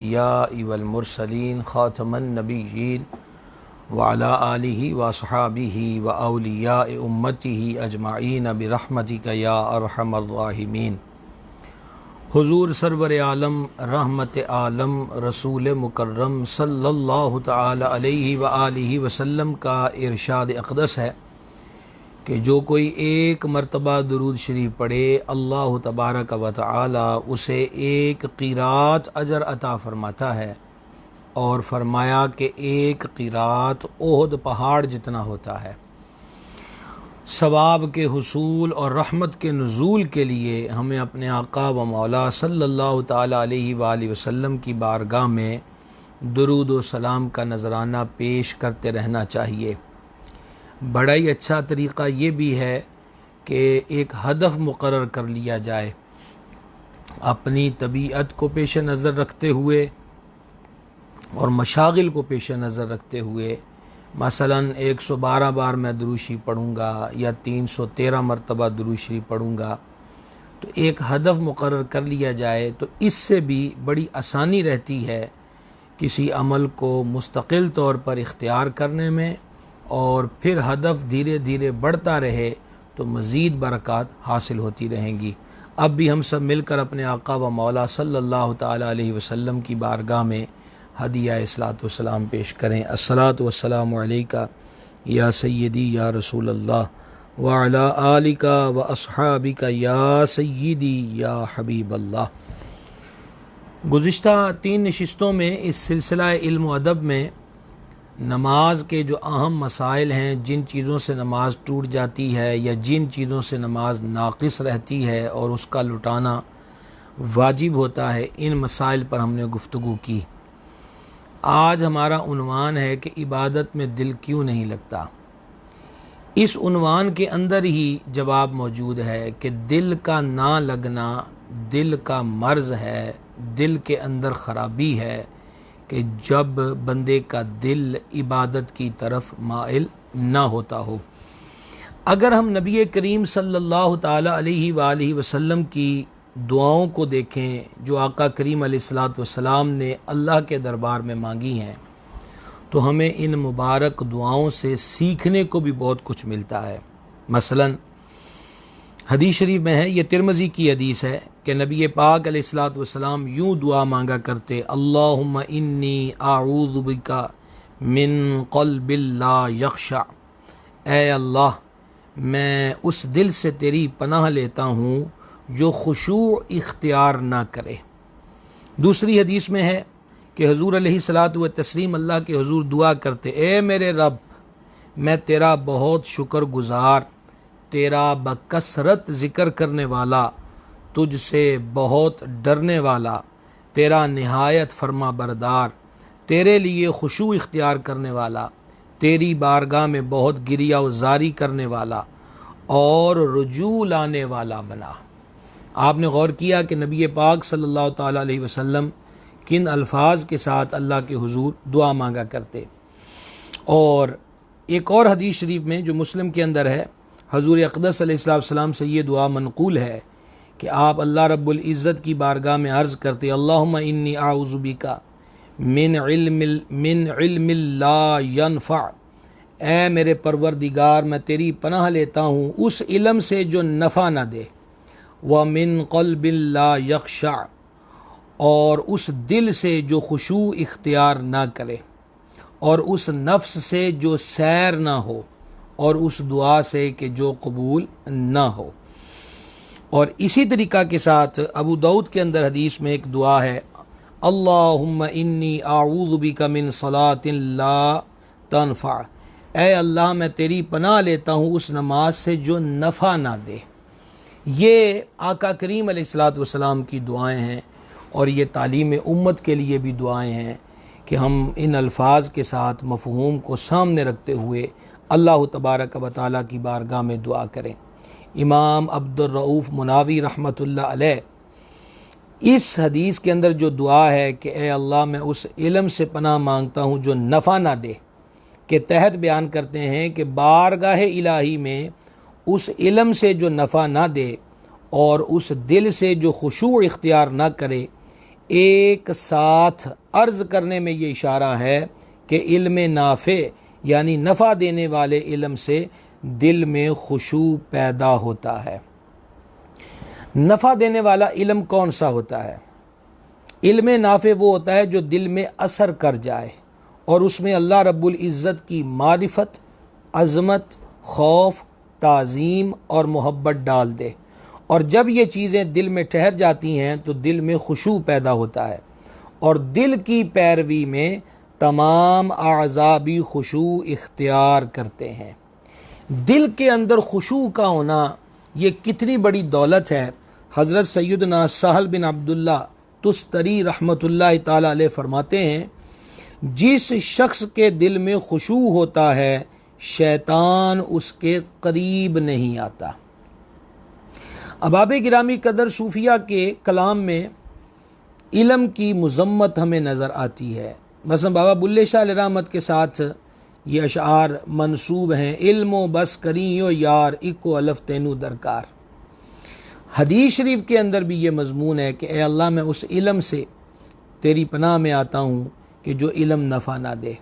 वल मुरसलीन ख़ातमन नबिय्यीन व अला आलिहि व अस्हाबिहि व औलियाए उम्मतिहि अजमाईन बिरहमतिक या अरहमर राहिमीन। हुज़ूर सरवर आलम रहमत आलम रसूल मुकर्रम सल्लल्लाहु तआला अलैहि व आलिहि वसल्लम का इरशाद अक़दस है कि जो कोई एक मरतबा दुरूद शरीफ पढ़े अल्लाह तबारक व तआला उसे एक क़िरात अजर अता फ़रमाता है और फरमाया कि एक क़िरात ओहद पहाड़ जितना होता है। सवाब के हुसूल और रहमत के नुज़ूल के लिए हमें अपने आका व मौला सल्लल्लाहु ताला अलैहि वालैहि वसल्लम की बारगाह में दुरूद व सलाम का नज़राना पेश करते रहना चाहिए। बड़ा ही अच्छा तरीक़ा ये भी है कि एक हदफ मुकर्रर कर लिया जाए, अपनी तबीयत को पेश नज़र रखते हुए और मशागिल को पेश नज़र रखते हुए। मसलन 112 बार मैं दुरूद शरीफ पढ़ूँगा या 313 मरतबा दुरूद शरीफ पढ़ूँगा, तो एक हदफ मुकर्रर कर लिया जाए तो इससे भी बड़ी आसानी रहती है किसी अमल को मुस्तकिल तौर पर इख्तियार करने में, और फिर हदफ धीरे धीरे बढ़ता रहे तो मज़ीद बरक़ात हासिल होती रहेंगी। अब भी हम सब मिलकर अपने आका व मौला सल्लल्लाहु ताला अलैहि वसल्लम की बारगाह में हदिया इस्लात व सलाम पेश करें। अस्सलातु वस्सलामु अलैका या सय्यदी या रसूल अल्लाह व अला आलिका व अस्हाबिका या सय्यदी या हबीब अल्लाह। गुज़िश्ता 3 नशिस्तों में इस सिलसिला इल्म व अदब में नमाज के जो अहम मसाइल हैं, जिन चीज़ों से नमाज टूट जाती है या जिन चीज़ों से नमाज नाक़िस रहती है और उसका लुटाना वाजिब होता है, इन मसाइल पर हमने गुफ्तगू की। आज हमारा उन्वान है कि इबादत में दिल क्यों नहीं लगता। इस उन्वान के अंदर ही जवाब मौजूद है कि दिल का ना लगना दिल का मर्ज़ है, दिल के अंदर ख़राबी है कि जब बंदे का दिल इबादत की तरफ माइल ना होता हो। अगर हम नबी करीम सल्लल्लाहु ताला अलैहि वालैहि वसल्लम की दुआओं को देखें जो आका करीम अलैहिस्सलातु वस्सलाम ने अल्लाह के दरबार में मांगी हैं, तो हमें इन मुबारक दुआओं से सीखने को भी बहुत कुछ मिलता है। मसलन हदीस शरीफ में है, ये तिरमिज़ी की हदीस है कि नबी पाक अलैहिस्सलातु वस्सलाम यूँ दुआ मांगा करते, अल्लाहुम्मा इन्नी आऊज़ु बिका मिन क़ल्बिल ला यख़शा। ऐ अल्लाह, मैं उस दिल से तेरी पनाह लेता हूँ जो खुशू इख्तियार ना करे। दूसरी हदीस में है कि हुज़ूर अलैहिस्सलातु व तस्लीम अल्लाह के हुज़ूर दुआ करते, ए मेरे रब, मैं तेरा बहुत शुक्रगुज़ार, तेरा बकसरत ज़िक्र करने वाला, तुझसे बहुत डरने वाला, तेरा निहायत फरमा बरदार, तेरे लिए खुशू इख्तियार करने वाला, तेरी बारगाह में बहुत गिरिया उज़ारी करने वाला और रुजू लाने वाला बना। आपने गौर किया कि नबी पाक सल्लल्लाहु ताला अलैहि वसल्लम किन अल्फाज के साथ अल्लाह के हुज़ूर दुआ मांगा करते। और एक और हदीस शरीफ में जो मुस्लिम के अंदर है, हज़ूर अक़दस अलैहिस्सलाम से ये दुआ मनक़ूल है कि आप अल्लाह रब्बुल इज़्ज़त की बारगाह में अर्ज़ करते, अल्लाहुम्मा इन्नी आऊज़ु बिका मिन इल्मिल ला यनफ़ा। ए मेरे परवरदिगार, मैं तेरी पनाह लेता हूँ उस इल्म से जो नफ़ा ना दे, व मिन क़ल्बिल ला यख़शा, और उस दिल से जो खुशू इख्तियार ना करे, और उस नफ्स से जो सैर ना हो, और उस दुआ से कि जो कबूल ना हो। और इसी तरीक़ा के साथ अबू दाऊद के अंदर हदीस में एक दुआ है, अल्लाहुम्मा इन्नी आऊज़ु बिका मिन सलातिन ला तनफ़ा। ऐ अल्लाह, मैं तेरी पनाह लेता हूँ उस नमाज से जो नफ़ा ना दे। ये आका करीम अलैहिस्सलातु वस्सलाम की दुआएं हैं और ये तालीम उम्मत के लिए भी दुआएं हैं कि हम इन अल्फाज के साथ मफ़हूम को सामने रखते हुए अल्लाह तबारक व तआला की बारगाह में दुआ करें। इमाम अब्दुर रऊफ़ मुनावी रहमतुल्लाह अलैह इस हदीस के अंदर जो दुआ है कि ए अल्लाह, मैं उस इल्म से पनाह मांगता हूँ जो नफ़ा ना दे, के तहत बयान करते हैं कि बारगाह इलाही में उस इल्म से जो नफ़ा ना दे और उस दिल से जो खुशू इख्तियार ना करे, एक साथ अर्ज़ करने में ये इशारा है कि इल्म नाफ़े यानी नफ़ा देने वाले इल्म से दिल में खुशू पैदा होता है। नफ़ा देने वाला इल्म कौन सा होता है? इल्म नाफ़े वो होता है जो दिल में असर कर जाए और उसमें अल्लाह रब्बुल इज़्ज़त की मारिफत, अज़मत, खौफ, ताज़ीम और मोहब्बत डाल दे। और जब ये चीज़ें दिल में ठहर जाती हैं तो दिल में खुशू पैदा होता है और दिल की पैरवी में तमाम आज़ा भी खुशू इख्तियार करते हैं। दिल के अंदर खुशू का होना ये कितनी बड़ी दौलत है। हज़रत सैयदना सहल बिन अब्दुल्ला तुस्तरी रहमतुल्लाह ताला अलैह फरमाते हैं, जिस शख्स के दिल में खुशू होता है शैतान उसके करीब नहीं आता। अबाब गिरामी कदर सूफिया के कलाम में इल्म की मुज़म्मत हमें नज़र आती है। मसलन बाबा बुल्ले शाह अलैहि रहमत के साथ ये अशार मंसूब हैं, इल्मो बस करियो यार इको अलफ तेनू दरकार। हदीस शरीफ के अंदर भी ये मज़मून है कि ए अल्लाह मैं उस इल्म से तेरी पनाह में आता हूँ कि जो इल्म नफ़ा ना दे।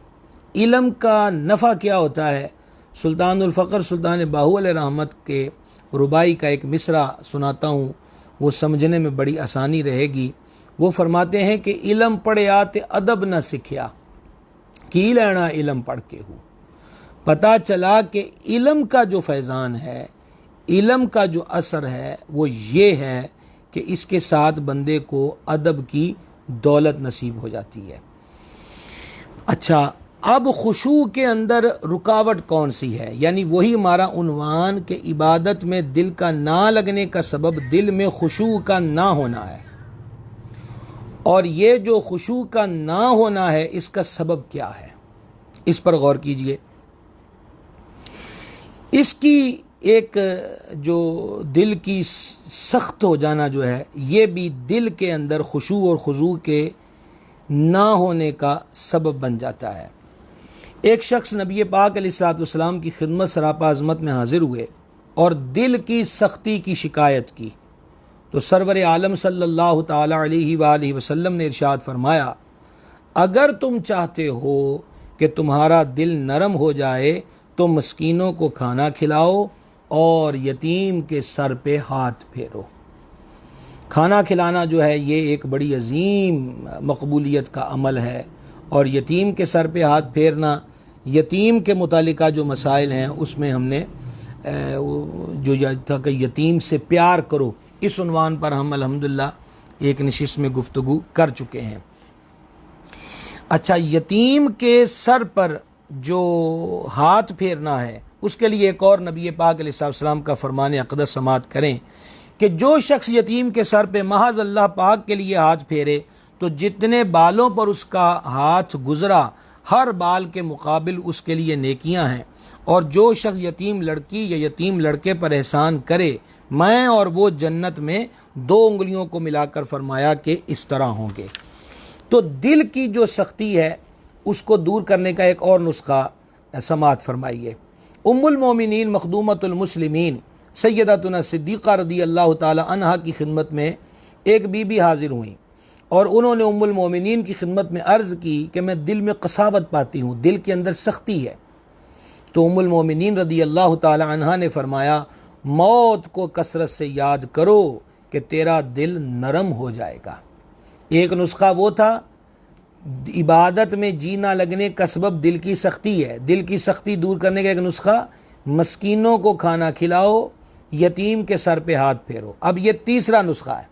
इल्म का नफ़ा क्या होता है? सुल्तानुल फ़क्र सुल्तान बाहू अलैहि रहमत के रुबाई का एक मिसरा सुनाता हूँ, वो समझने में बड़ी आसानी रहेगी। वो फरमाते हैं कि इल्म पढ़े आते अदब न सीखिया की लेना इल्म पढ़ के हूँ। पता चला कि इल्म का जो फैज़ान है, इल्म का जो असर है वो ये है कि इसके साथ बंदे को अदब की दौलत नसीब हो जाती है। अच्छा, अब खुशू के अंदर रुकावट कौन सी है? यानी वही हमारा उन्वान कि इबादत में दिल का ना लगने का सबब दिल में खुशू का ना होना है। और ये जो खुशू का ना होना है इसका सबब क्या है, इस पर गौर कीजिए। इसकी एक जो दिल की सख्त हो जाना जो है ये भी दिल के अंदर खुशू और खुजू के ना होने का सबब बन जाता है। एक शख्स नबी पाक अलैहिस्सलाम की खिदमत सरापा अज़मत में हाजिर हुए और दिल की सख्ती की शिकायत की तो सरवर आलम सल्लल्लाहु ताला अलैहि वसल्लम ने इरशाद फरमाया, अगर तुम चाहते हो कि तुम्हारा दिल नरम हो जाए तो मस्कीनों को खाना खिलाओ और यतीम के सर पे हाथ फेरो। खाना खिलाना जो है ये एक बड़ी अजीम मकबूलियत का अमल है और यतीम के सर पे हाथ फेरना, यतीम के मुतालिका जो मसाइल हैं उसमें हमने जो था कि यतीम से प्यार करो, इस उन्वान पर हम अल्हम्दुलिल्लाह एक नशिस्त में गुफ्तगू कर चुके हैं। अच्छा, यतीम के सर पर जो हाथ फेरना है उसके लिए एक और नबी पाक अलैहिस्सलाम का फरमान अक़दस समात करें कि जो शख्स यतीम के सर पे महज अल्लाह पाक के लिए हाथ फेरे तो जितने बालों पर उसका हाथ गुज़रा हर बाल के मुकाबिल उसके लिए नेकियां हैं। और जो शख्स यतीम लड़की या यतीम लड़के पर एहसान करे मैं और वो जन्नत में 2 उंगलियों को मिलाकर फरमाया कि इस तरह होंगे। तो दिल की जो सख्ती है उसको दूर करने का एक और नुस्खा समात फरमाइए। उम्मुल मोमिनीन मखदूमतुल मुस्लिमीन सैयदतुना सिद्दीक़ा रदी अल्लाह ताला अन्हा की खिदमत में एक बीबी हाजिर हुई और उन्होंने उम्मुल मोमिनीन की खिदमत में अर्ज़ की कि मैं दिल में कसावत पाती हूँ, दिल के अंदर सख्ती है। तो उम्मुल मोमिनीन रदी अल्लाह ताला अन्हा ने फरमाया, मौत को कसरत से याद करो कि तेरा दिल नरम हो जाएगा। एक नुस्खा वो था, इबादत में जी ना लगने का सबब दिल की सख्ती है। दिल की सख्ती दूर करने का एक नुस्खा, मस्कीनों को खाना खिलाओ, यतीम के सर पे हाथ फेरो। अब ये तीसरा नुस्खा है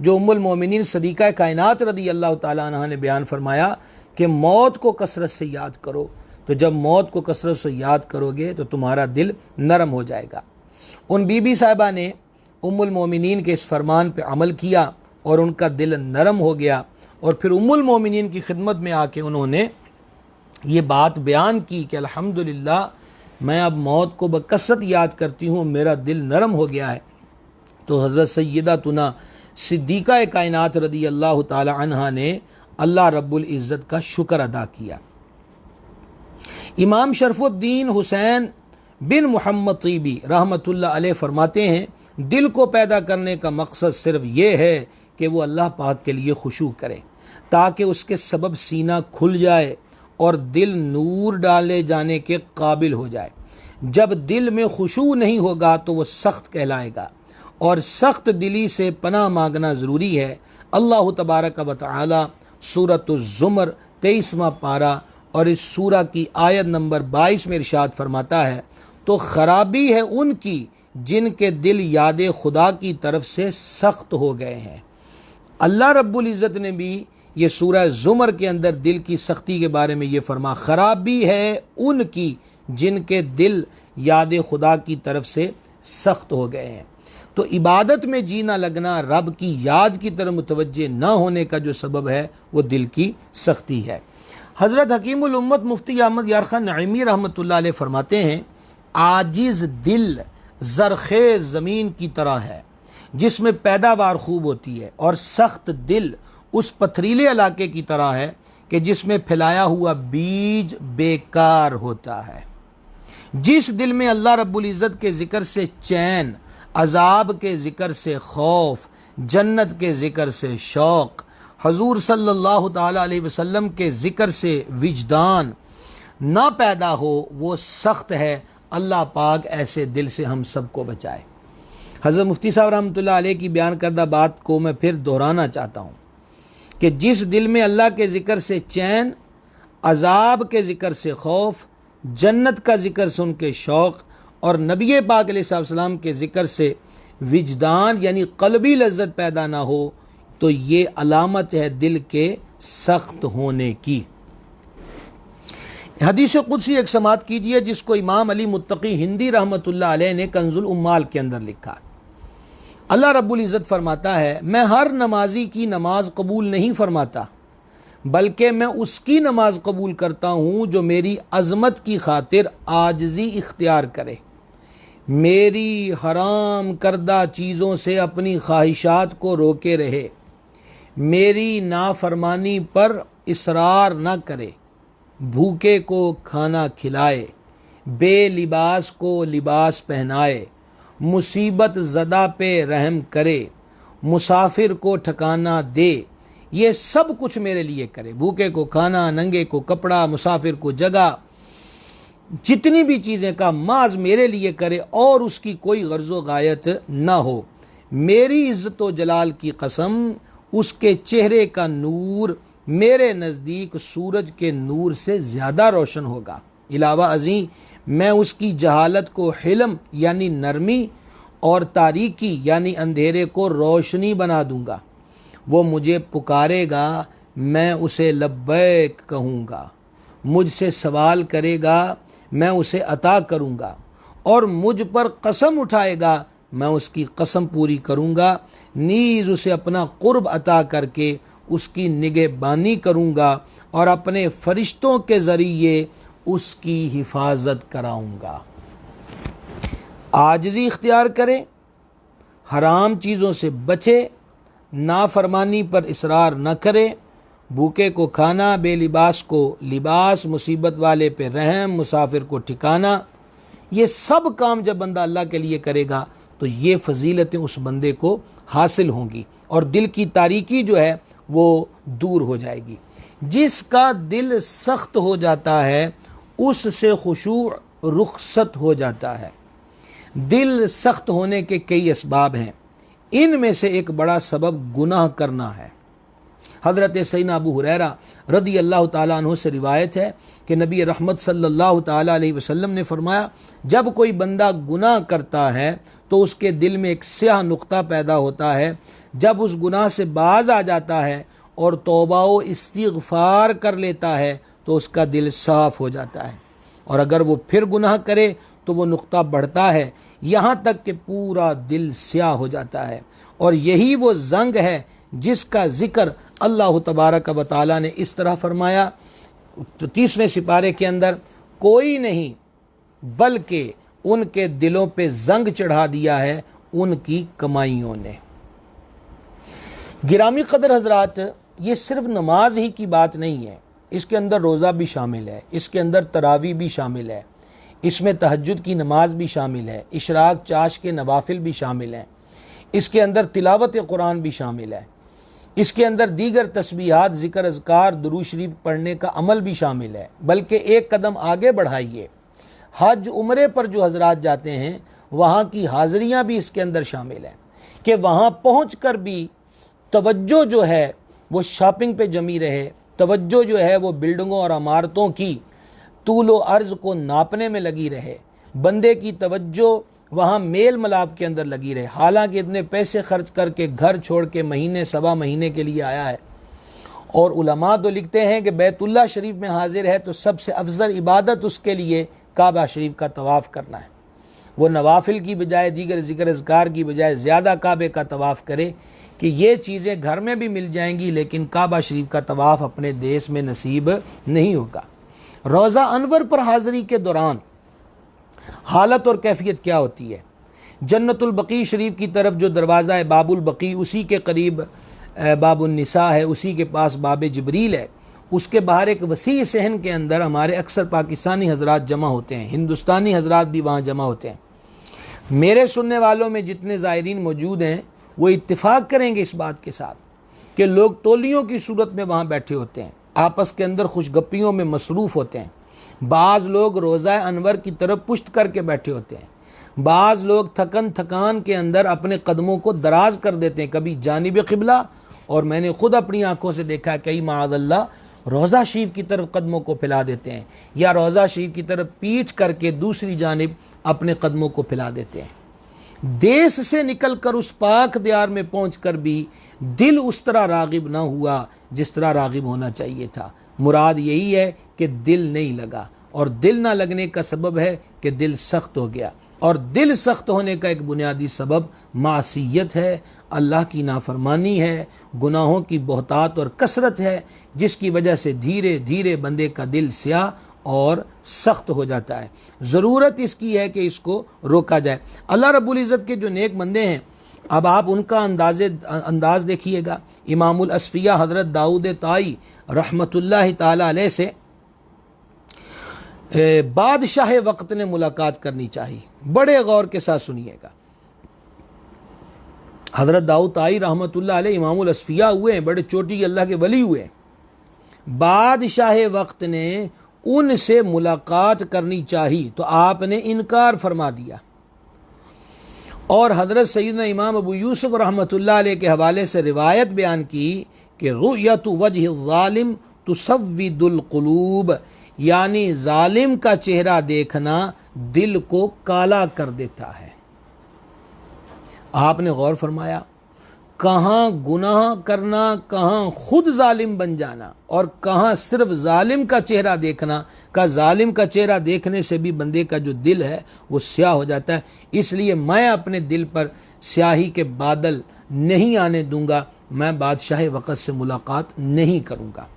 जो उम्मुल मोमिनीन सदीक़ा कायनात रदी अल्लाह ताला अन्हा ने बयान फरमाया कि मौत को कसरत से याद करो। तो जब मौत को कसरत से याद करोगे तो तुम्हारा दिल नरम हो जाएगा। उन बीबी साहिबा ने उम्मुल मोमिनीन के इस फरमान पे अमल किया और उनका दिल नरम हो गया और फिर उम्मुल मोमिनीन की खिदमत में आके उन्होंने ये बात बयान की कि अल्हम्दुलिल्लाह मैं अब मौत को बकसरत याद करती हूँ, मेरा दिल नरम हो गया है। तो हज़रत सैयदतुना सिद्दीक़ा कायनात रदी अल्लाह ताला अन्हा ने अल्लाह रब्बुल इज़्ज़त का शुक्र अदा किया। इमाम शरफुद्दीन हुसैन बिन मोहम्मद तीबी रहमतुल्लाह अलैह फरमाते हैं, दिल को पैदा करने का मकसद सिर्फ ये है कि वो अल्लाह पाक के लिए खुशू करे, ताकि उसके सबब सीना खुल जाए और दिल नूर डाले जाने के काबिल हो जाए। जब दिल में खुशू नहीं होगा तो वो सख्त कहलाएगा, और सख्त दिली से पनाह मांगना ज़रूरी है। अल्लाह तबारक व तआला सूरत-उज़-ज़ुमर 23वां पारा और इस सूरा की आयत नंबर 22 में इरशाद फरमाता है, तो ख़राबी है उनकी जिनके दिल याद खुदा की तरफ से सख्त हो गए हैं। अल्लाह रब्बुल इज़्ज़त ने भी ये सूरह ज़ुमर के अंदर दिल की सख्ती के बारे में ये फरमा, ख़राबी है उनकी जिनके दिल याद खुदा की तरफ से सख्त हो गए हैं। तो इबादत में जीना लगना, रब की याद की तरफ मुतवज्जे न होने का जो सबब है वो दिल की सख्ती है। हज़रत हकीमुल उम्मत मुफ्ती अहमद यार खान नईमी रहमतुल्लाह अलैह फरमाते हैं, आजिज़ दिल ज़रख़े ज़मीन की तरह है जिसमें पैदावार खूब होती है, और सख्त दिल उस पथरीले इलाके की तरह है कि जिसमें फैलाया हुआ बीज बेकार होता है। जिस दिल में अल्लाह रब्बुल इज़्ज़त के ज़िक्र से चैन, अज़ाब के ज़िक्र से खौफ, जन्नत के ज़िक्र से शौक़, हजूर सल्लल्लाहु ताला अलैहि वसल्लम के ज़िक्र से विजदान ना पैदा हो, वो सख्त है। अल्लाह पाक ऐसे दिल से हम सबको बचाए। हज़रत मुफ्ती साहब रहमतुल्लाह अलैह की बयान करदा बात को मैं फिर दोहराना चाहता हूँ कि जिस दिल में अल्लाह के ज़िक्र से चैन, अज़ाब के ज़िक्र से खौफ, जन्नत का ज़िक्र सुन के शौक़ और नबी पाक अलैहिस्सलाम के ज़िक्र से विजदान यानी क़ल्बी लज्जत पैदा ना हो, तो ये अलामत है दिल के सख्त होने की। हदीस कुदसी एक समात कीजिए जिसको इमाम अली मुत्तकी हिंदी रहमतुल्लाह अलैह ने कंजुल उम्माल के अंदर लिखा। अल्लाह रब्बुल इज़्ज़त फरमाता है, मैं हर नमाजी की नमाज कबूल नहीं फरमाता, बल्कि मैं उसकी नमाज कबूल करता हूँ जो मेरी अज़मत की खातिर आजिज़ी इख्तियार करे, मेरी हराम करदा चीज़ों से अपनी ख्वाहिशात को रोके रहे, मेरी नाफरमानी पर इसरार न करे, भूखे को खाना खिलाए, बेलिबास को लिबास पहनाए, मुसीबत ज़दा पे रहम करे, मुसाफिर को ठिकाना दे, ये सब कुछ मेरे लिए करे। भूखे को खाना, नंगे को कपड़ा, मुसाफिर को जगह, जितनी भी चीज़ें का माज मेरे लिए करे और उसकी कोई गर्ज़ो गायत ना हो। मेरी इज़्ज़त व जलाल की कसम, उसके चेहरे का नूर मेरे नज़दीक सूरज के नूर से ज़्यादा रोशन होगा। इलावा अज़ीं मैं उसकी जहालत को हिल्म यानी नरमी और तारीकी यानी अंधेरे को रोशनी बना दूँगा। वो मुझे पुकारेगा, मैं उसे लब्बैक कहूँगा, मुझसे सवाल करेगा, मैं उसे अता करूँगा, और मुझ पर कसम उठाएगा, मैं उसकी कसम पूरी करूँगा। नीज़ उसे अपना क़ुर्ब अता करके उसकी निगहबानी करूँगा और अपने फ़रिश्तों के ज़रिए उसकी हिफाजत कराऊँगा। आजिज़ी इख्तियार करें, हराम चीज़ों से बचे, नाफरमानी पर इसरार न करे, भूखे को खाना, बेलिबास को लिबास, मुसीबत वाले पे रहम, मुसाफिर को ठिकाना, ये सब काम जब बंदा अल्लाह के लिए करेगा तो ये फजीलतें उस बंदे को हासिल होंगी और दिल की तारीकी जो है वो दूर हो जाएगी। जिसका दिल सख्त हो जाता है उससे खुशू रुखसत हो जाता है। दिल सख्त होने के कई असबाब हैं, इनमें से एक बड़ा सबब गुनाह करना है। हज़रत सैयदना अबू हुरैरा रदी अल्लाह ताला अन्हु से रिवायत है कि नबी रहमत सल्लल्लाहु ताला अलैहि वसल्लम ने फरमाया, जब कोई बंदा गुनाह करता है तो उसके दिल में एक स्याह नुक्ता पैदा होता है। जब उस गुनाह से बाज आ जाता है और तौबा व इस्तिग़फ़ार कर लेता है तो उसका दिल साफ़ हो जाता है, और अगर वो फिर गुनाह करे तो वो नुक्ता बढ़ता है यहाँ तक कि पूरा दिल स्याह हो जाता है। और यही वो जंग है जिसका ज़िक्र अल्लाह तबारक व तआला ने इस तरह फरमाया 30वें सिपारे के अंदर, कोई नहीं बल्कि उनके दिलों पे जंग चढ़ा दिया है उनकी कमाइयों ने। गिरामी कदर हजरात, ये सिर्फ नमाज ही की बात नहीं है, इसके अंदर रोज़ा भी शामिल है, इसके अंदर तरावी भी शामिल है, इसमें तहज्जुद की नमाज भी शामिल है, इशराक चाश के नवाफिल भी शामिल हैं, इसके अंदर तिलावत कुरान भी शामिल है। इसके अंदर दीगर तस्बीहात, ज़िक्र, अज़कार, दुरूद शरीफ पढ़ने का अमल भी शामिल है। बल्कि एक कदम आगे बढ़ाइए, हज उम्रे पर जो हजरात जाते हैं वहाँ की हाज़रियाँ भी इसके अंदर शामिल हैं कि वहाँ पहुँच कर भी तवज्जो जो है वो शॉपिंग पे जमी रहे, तवज्जो जो है वो बिल्डिंगों और इमारतों की तूल व अर्ज़ को नापने में लगी रहे, बंदे की तवज्जो वहाँ मेल मिलाप के अंदर लगी रहे। हालांकि इतने पैसे खर्च करके घर छोड़ के महीने सवा महीने के लिए आया है, और उलमा तो लिखते हैं कि बैतुल्लाह शरीफ में हाजिर है तो सबसे अफजल इबादत उसके लिए काबा शरीफ का तवाफ़ करना है। वो नवाफिल की बजाय, दीगर ज़िक्र अज़कार की बजाय ज़्यादा काबे का तवाफ़ करे कि ये चीज़ें घर में भी मिल जाएंगी, लेकिन काबा शरीफ का तवाफ़ अपने देश में नसीब नहीं होगा। रोज़ा अनवर पर हाज़री के दौरान हालत और कैफियत क्या होती है? जन्नतुल बकी शरीफ की तरफ जो दरवाज़ा है बाबुल बकी, उसी के करीब बाबुल निसा है, उसी के पास बाब जिब्रील है। उसके बाहर एक वसी सहन के अंदर हमारे अक्सर पाकिस्तानी हजरात जमा होते हैं, हिंदुस्तानी हजरात भी वहाँ जमा होते हैं। मेरे सुनने वालों में जितने ज़ायरीन मौजूद हैं वो इत्तिफाक करेंगे इस बात के साथ कि लोग टोलियों की सूरत में वहाँ बैठे होते हैं, आपस के अंदर खुशगप्पियों में मसरूफ़ होते हैं। बाज़ लोग रोज़ा अनवर की तरफ पुश्त करके बैठे होते हैं, बाज़ लोग थकान के अंदर अपने कदमों को दराज कर देते हैं, कभी जानिब क़िबला, और मैंने ख़ुद अपनी आँखों से देखा है कई माअज़ल्लाह रोज़ा शरीफ की तरफ कदमों को फैला देते हैं, या रोज़ा शरीफ की तरफ पीठ करके दूसरी जानिब अपने कदमों को फैला देते हैं। देश से निकल कर उस पाक दियार में पहुँच कर भी दिल उस तरह रागिब ना हुआ जिस तरह रागिब होना चाहिए था। मुराद यही है कि दिल नहीं लगा, और दिल ना लगने का सबब है कि दिल सख्त हो गया, और दिल सख्त होने का एक बुनियादी सबब मासियत है, अल्लाह की नाफरमानी है, गुनाहों की बहुतात और कसरत है, जिसकी वजह से धीरे धीरे बंदे का दिल स्याह और सख्त हो जाता है। ज़रूरत इसकी है कि इसको रोका जाए। अल्लाह रब्बुल इज़्ज़त के जो नेक बंदे हैं, अब आप उनका अंदाज़ देखिएगा। इमामुल अस्फिया हज़रत दाऊद ताई रहमतुल्लाह ताला अलैह से बादशाह वक्त ने मुलाकात करनी चाहिए। बड़े गौर के साथ सुनिएगा। हज़रत दाऊद ताई रहमतुल्लाह अलैह इमामुल अस्फिया हुए हैं, बड़े चोटी अल्लाह के वली हुए हैं। बादशाह वक्त ने उनसे मुलाकात करनी चाहिए तो आपने इनकार फरमा दिया, और हज़रत सैयदना इमाम अबू यूसुफ रहमतुल्लाह अलैह के हवाले से रिवायत बयान की कि रुयतु वजह ज़ालिम तुसव्विदुल क़ुलूब, यानी ज़ालिम का चेहरा देखना दिल को काला कर देता है। आपने गौर फरमाया, कहाँ गुनाह करना, कहाँ खुद जालिम बन जाना, और कहाँ सिर्फ जालिम का चेहरा देखना का जालिम का चेहरा देखने से भी बंदे का जो दिल है वो स्याह हो जाता है। इसलिए मैं अपने दिल पर स्याही के बादल नहीं आने दूंगा, मैं बादशाह वक़्त से मुलाकात नहीं करूँगा।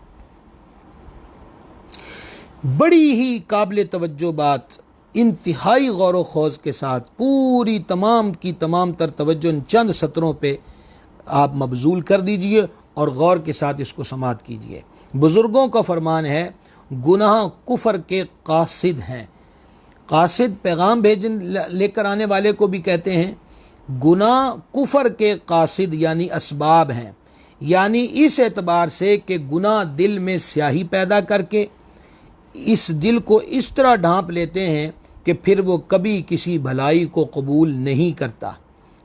बड़ी ही काबिल तवज्जो बात, इंतहाई गौर व खौज के साथ पूरी तमाम की तमाम तर तवज्जो इन चंद सत्रों पे आप मबजूल कर दीजिए और गौर के साथ इसको समात कीजिए। बुज़ुर्गों का फरमान है, गुनाह कुफ़र के कासिद हैं। कासिद पैगाम भेजन लेकर आने वाले को भी कहते हैं। गुनाह कुफ़र के कासिद यानी असबाब हैं, यानी इस एतबार से कि गुनाह दिल में स्याही पैदा करके इस दिल को इस तरह ढांप लेते हैं कि फिर वो कभी किसी भलाई को कबूल नहीं करता।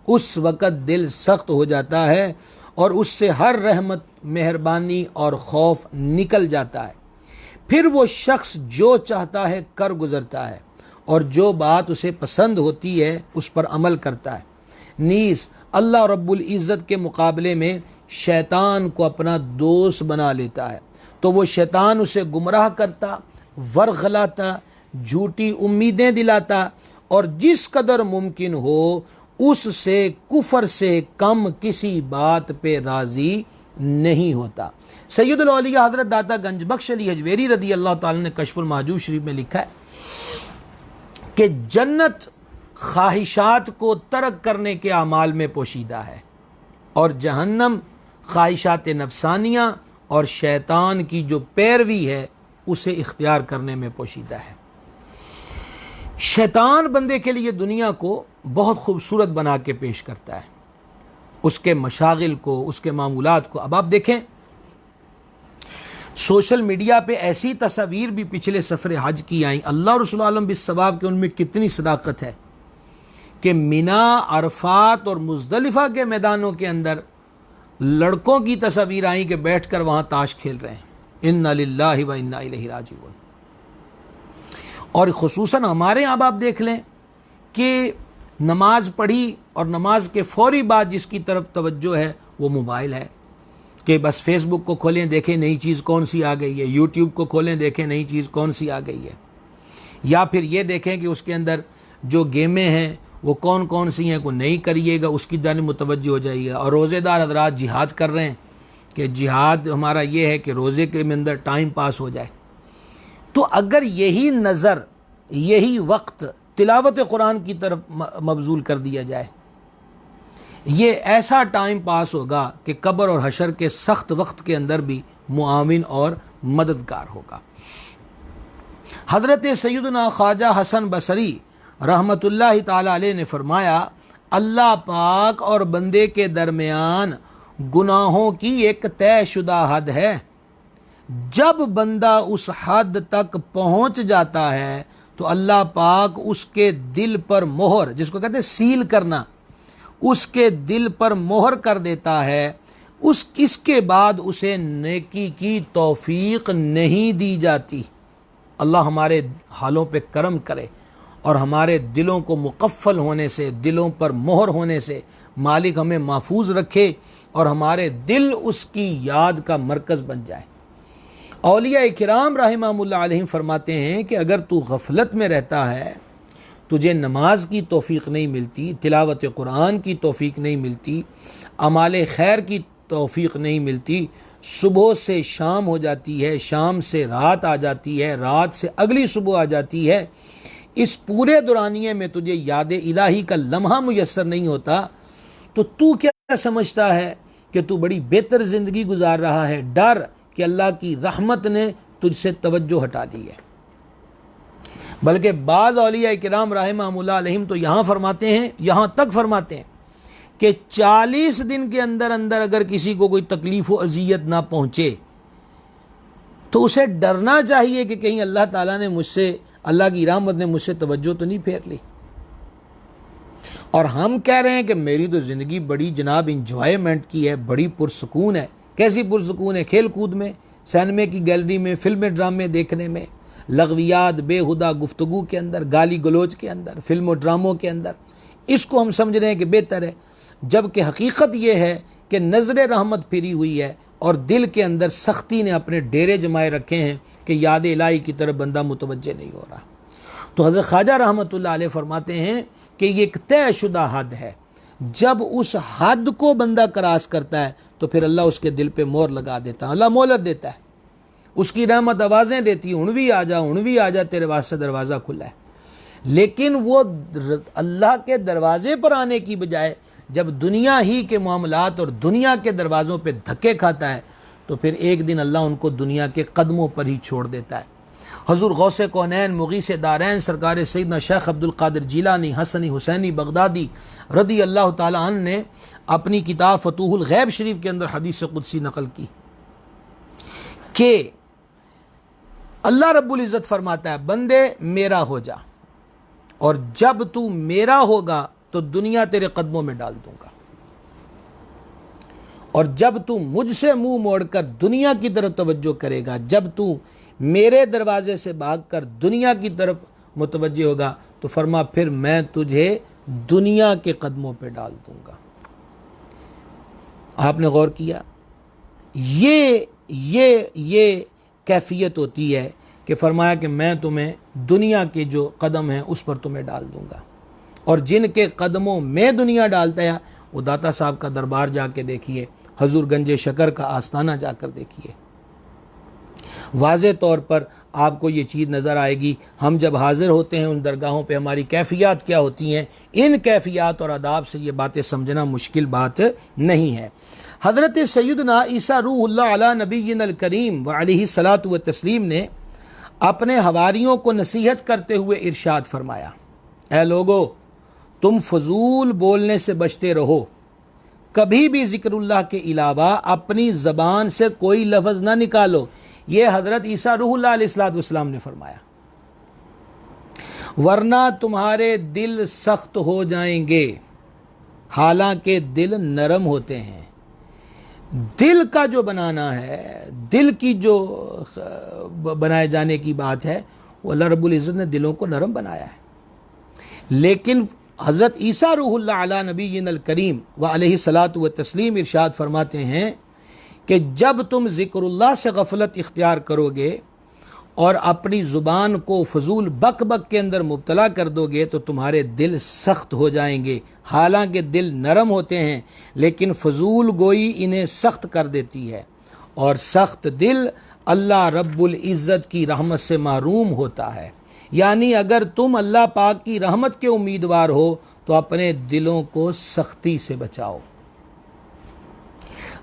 उस वक़्त दिल सख्त हो जाता है और उससे हर रहमत, मेहरबानी और खौफ निकल जाता है। फिर वो शख्स जो चाहता है कर गुज़रता है और जो बात उसे पसंद होती है उस पर अमल करता है। नीस अल्लाह रब्बुल इज़्ज़त के मुकाबले में शैतान को अपना दोस्त बना लेता है, तो वो शैतान उसे गुमराह करता, वरगलाता, झूठी उम्मीदें दिलाता और जिस कदर मुमकिन हो उससे कुफर से कम किसी बात पे राज़ी नहीं होता। सैयदुल औलिया हज़रत दाता गंजबख्श अली हजवेरी रदी अल्लाह ताला ने कश्फुल महजूब शरीफ में लिखा है कि जन्नत ख्वाहिशात को तर्क करने के अमाल में पोशीदा है और जहन्नम ख्वाहिशात नफसानियाँ और शैतान की जो पैरवी है उसे इख्तियार करने में पोशीदा है। शैतान बंदे के लिए दुनिया को बहुत खूबसूरत बना के पेश करता है। उसके मशागिल को, उसके मामूलात को। अब आप देखें सोशल मीडिया पे ऐसी तस्वीर भी पिछले सफ़र हज की आई, अल्लाह रसूल आलम बिस्सवाब के उनमें कितनी सदाकत है कि मिना, अरफात और मुज़दलिफ़ा के मैदानों के अंदर लड़कों की तस्वीर आई कि बैठ कर वहाँ ताश खेल रहे हैं। इन्ना लिल्लाहि व इन्ना इलैहि राजिऊन। और ख़ुसूसन हमारे यहाँ आप देख लें कि नमाज पढ़ी और नमाज के फ़ौरी बाद जिसकी तरफ तवज्जो है वो मोबाइल है, कि बस फेसबुक को खोलें देखें नई चीज़ कौन सी आ गई है, यूट्यूब को खोलें देखें नई चीज़ कौन सी आ गई है, या फिर ये देखें कि उसके अंदर जो गेमें हैं वो कौन कौन सी हैं, को नहीं करिएगा उसकी जानिब मुतवज्जो हो जाइएगा। और रोज़ेदार हज़रात जिहाद कर रहे हैं कि जिहाद हमारा ये है कि रोज़े के अंदर टाइम पास हो जाए। तो अगर यही नज़र, यही वक्त तिलावत कुरान की तरफ मबजूल कर दिया जाए, ये ऐसा टाइम पास होगा कि कब्र और हशर के सख्त वक्त के अंदर भी मुआविन और मददगार होगा। हज़रत सैयदना ख्वाजा हसन बसरी रहमतुल्लाहि ताला अलैह ने फरमाया, अल्लाह पाक और बंदे के दरमियान गुनाहों की एक तयशुदा हद है। जब बंदा उस हद तक पहुंच जाता है तो अल्लाह पाक उसके दिल पर मोहर, जिसको कहते हैं सील करना, उसके दिल पर मोहर कर देता है। इसके बाद उसे नेकी की तौफीक नहीं दी जाती। अल्लाह हमारे हालों पे करम करे और हमारे दिलों को मुकफ़ल होने से, दिलों पर मोहर होने से मालिक हमें महफूज रखे और हमारे दिल उसकी याद का मरकज़ बन जाए। औलिया किराम रहमतुल्लाह अलैहिम फरमाते हैं कि अगर तू गफलत में रहता है, तुझे नमाज की तौफीक नहीं मिलती, तिलावत कुरान की तौफीक नहीं मिलती, अमाल खैर की तौफीक नहीं मिलती, सुबह से शाम हो जाती है, शाम से रात आ जाती है, रात से अगली सुबह आ जाती है, इस पूरे दौरानिए में तुझे याद इलाही का लम्हा मुयस्सर नहीं होता, तो तू क्या समझता है कि तू बड़ी बेहतर ज़िंदगी गुजार रहा है। डर कि अल्लाह की रहमत ने तुझसे तवज्जो हटा ली है। बल्कि बाज़ औलिया किराम रहमतुल्लाह अलैहिम तो यहाँ फरमाते हैं, यहाँ तक फरमाते हैं कि 40 दिन के अंदर अंदर अगर किसी को कोई तकलीफ़ व अज़ियत ना पहुँचे तो उसे डरना चाहिए कि कहीं अल्लाह ताला ने मुझसे, अल्लाह की रहमत ने मुझसे तवज्जो तो नहीं फेर ली। और हम कह रहे हैं कि मेरी तो ज़िंदगी बड़ी जनाब इंजॉयमेंट की है, बड़ी पुरसकून है। कैसी पुरसकून है? खेल कूद में, सिनेमा की गैलरी में, फिल्में ड्रामे देखने में, लगवियात बेहुदा गुफ्तगू के अंदर, गाली गलोच के अंदर, फिल्म और ड्रामों के अंदर। इसको हम समझ रहे हैं कि बेहतर है, जबकि हकीकत ये है कि नज़र रहमत फिरी हुई है और दिल के अंदर सख्ती ने अपने डेरे जमाए रखे हैं कि याद इलाही की तरफ बंदा मुतवज्जे नहीं हो रहा। तो हज़रत ख्वाजा रहमतुल्लाह अलैह फरमाते हैं कि ये एक तयशुदा हद है। जब उस हद को बंदा क्रॉस करता है तो फिर अल्लाह उसके दिल पे मोहर लगा देता है, अल्लाह मोहलत देता है, उसकी रहमत आवाज़ें देती है, हुण भी आ जा तेरे वास्ते दरवाज़ा खुला है। लेकिन वो अल्लाह के दरवाज़े पर आने की बजाय जब दुनिया ही के मामलात और दुनिया के दरवाज़ों पे धक्के खाता है तो फिर एक दिन अल्लाह उनको दुनिया के कदमों पर ही छोड़ देता है। हज़ूर गौसे कौनैन मुगीसे दारैन सरकार सैयदना शेख अब्दुल कादिर जिलानी हसनी हुसैनी बगदादी रदी अल्लाह ताला अन्हु ने अपनी किताब फतूहुल गैब शरीफ के अंदर हदीस कुदसी नकल की कि अल्लाह रब्बुल इज़्ज़त फरमाता है, बंदे मेरा हो जा और जब तू मेरा होगा तो दुनिया तेरे कदमों में डाल दूंगा, और जब तू मुझसे मुंह मोड़कर दुनिया की तरफ तवज्जो करेगा, जब तू मेरे दरवाजे से भागकर दुनिया की तरफ मुतवज्जे होगा तो फरमा फिर मैं तुझे दुनिया के कदमों पे डाल दूंगा। आपने गौर किया? ये कैफियत होती है कि फरमाया कि मैं तुम्हें दुनिया के जो कदम हैं उस पर तुम्हें डाल दूंगा, और जिनके कदमों में दुनिया डालता है वो दाता साहब का दरबार जाके देखिए, हजूर गंजे शकर का आस्थाना जाकर देखिए, वाज़े तौर पर आपको ये चीज़ नज़र आएगी। हम जब हाज़िर होते हैं उन दरगाहों पे हमारी कैफ़ियत क्या होती हैं, इन कैफ़ियत और आदाब से ये बातें समझना मुश्किल बात नहीं है। हज़रत सैयदना ईसा रूहुल्लाह अला नबीय्यिनल करीम व अलैहि सलातु व तस्लीम ने अपने हवारियों को नसीहत करते हुए इरशाद फरमाया, ऐ लोगो तुम फजूल बोलने से बचते रहो कभी भी ज़िक्रुल्लाह के अलावा अपनी ज़बान से कोई लफ्ज़ ना निकालो। ये हज़रत ईसा रूहुल्लाह अलैहिस्सलाम ने फरमाया, वरना तुम्हारे दिल सख्त हो जाएंगे। हालांकि दिल नरम होते हैं। दिल का जो बनाना है, दिल की जो बनाए जाने की बात है, वो अल्लाह रब्बुल इज़्ज़त ने दिलों को नरम बनाया है। लेकिन हज़रत ईसा रूहुल्लाह अला नबीय्यिनल करीम व अलैहिस्सलातु व तस्लीम इरशाद फरमाते हैं कि जब तुम ज़िक्रुल्लाह से गफलत इख्तियार करोगे और अपनी ज़ुबान को फजूल बक बक के अंदर मुब्तला कर दोगे तो तुम्हारे दिल सख्त हो जाएंगे। हालांकि दिल नरम होते हैं, लेकिन फजूल गोई इन्हें सख्त कर देती है, और सख्त दिल अल्लाह रब्बुल इज़्ज़त की रहमत से महरूम होता है। यानी अगर तुम अल्लाह पाक की रहमत के उम्मीदवार हो तो अपने दिलों को सख्ती से बचाओ।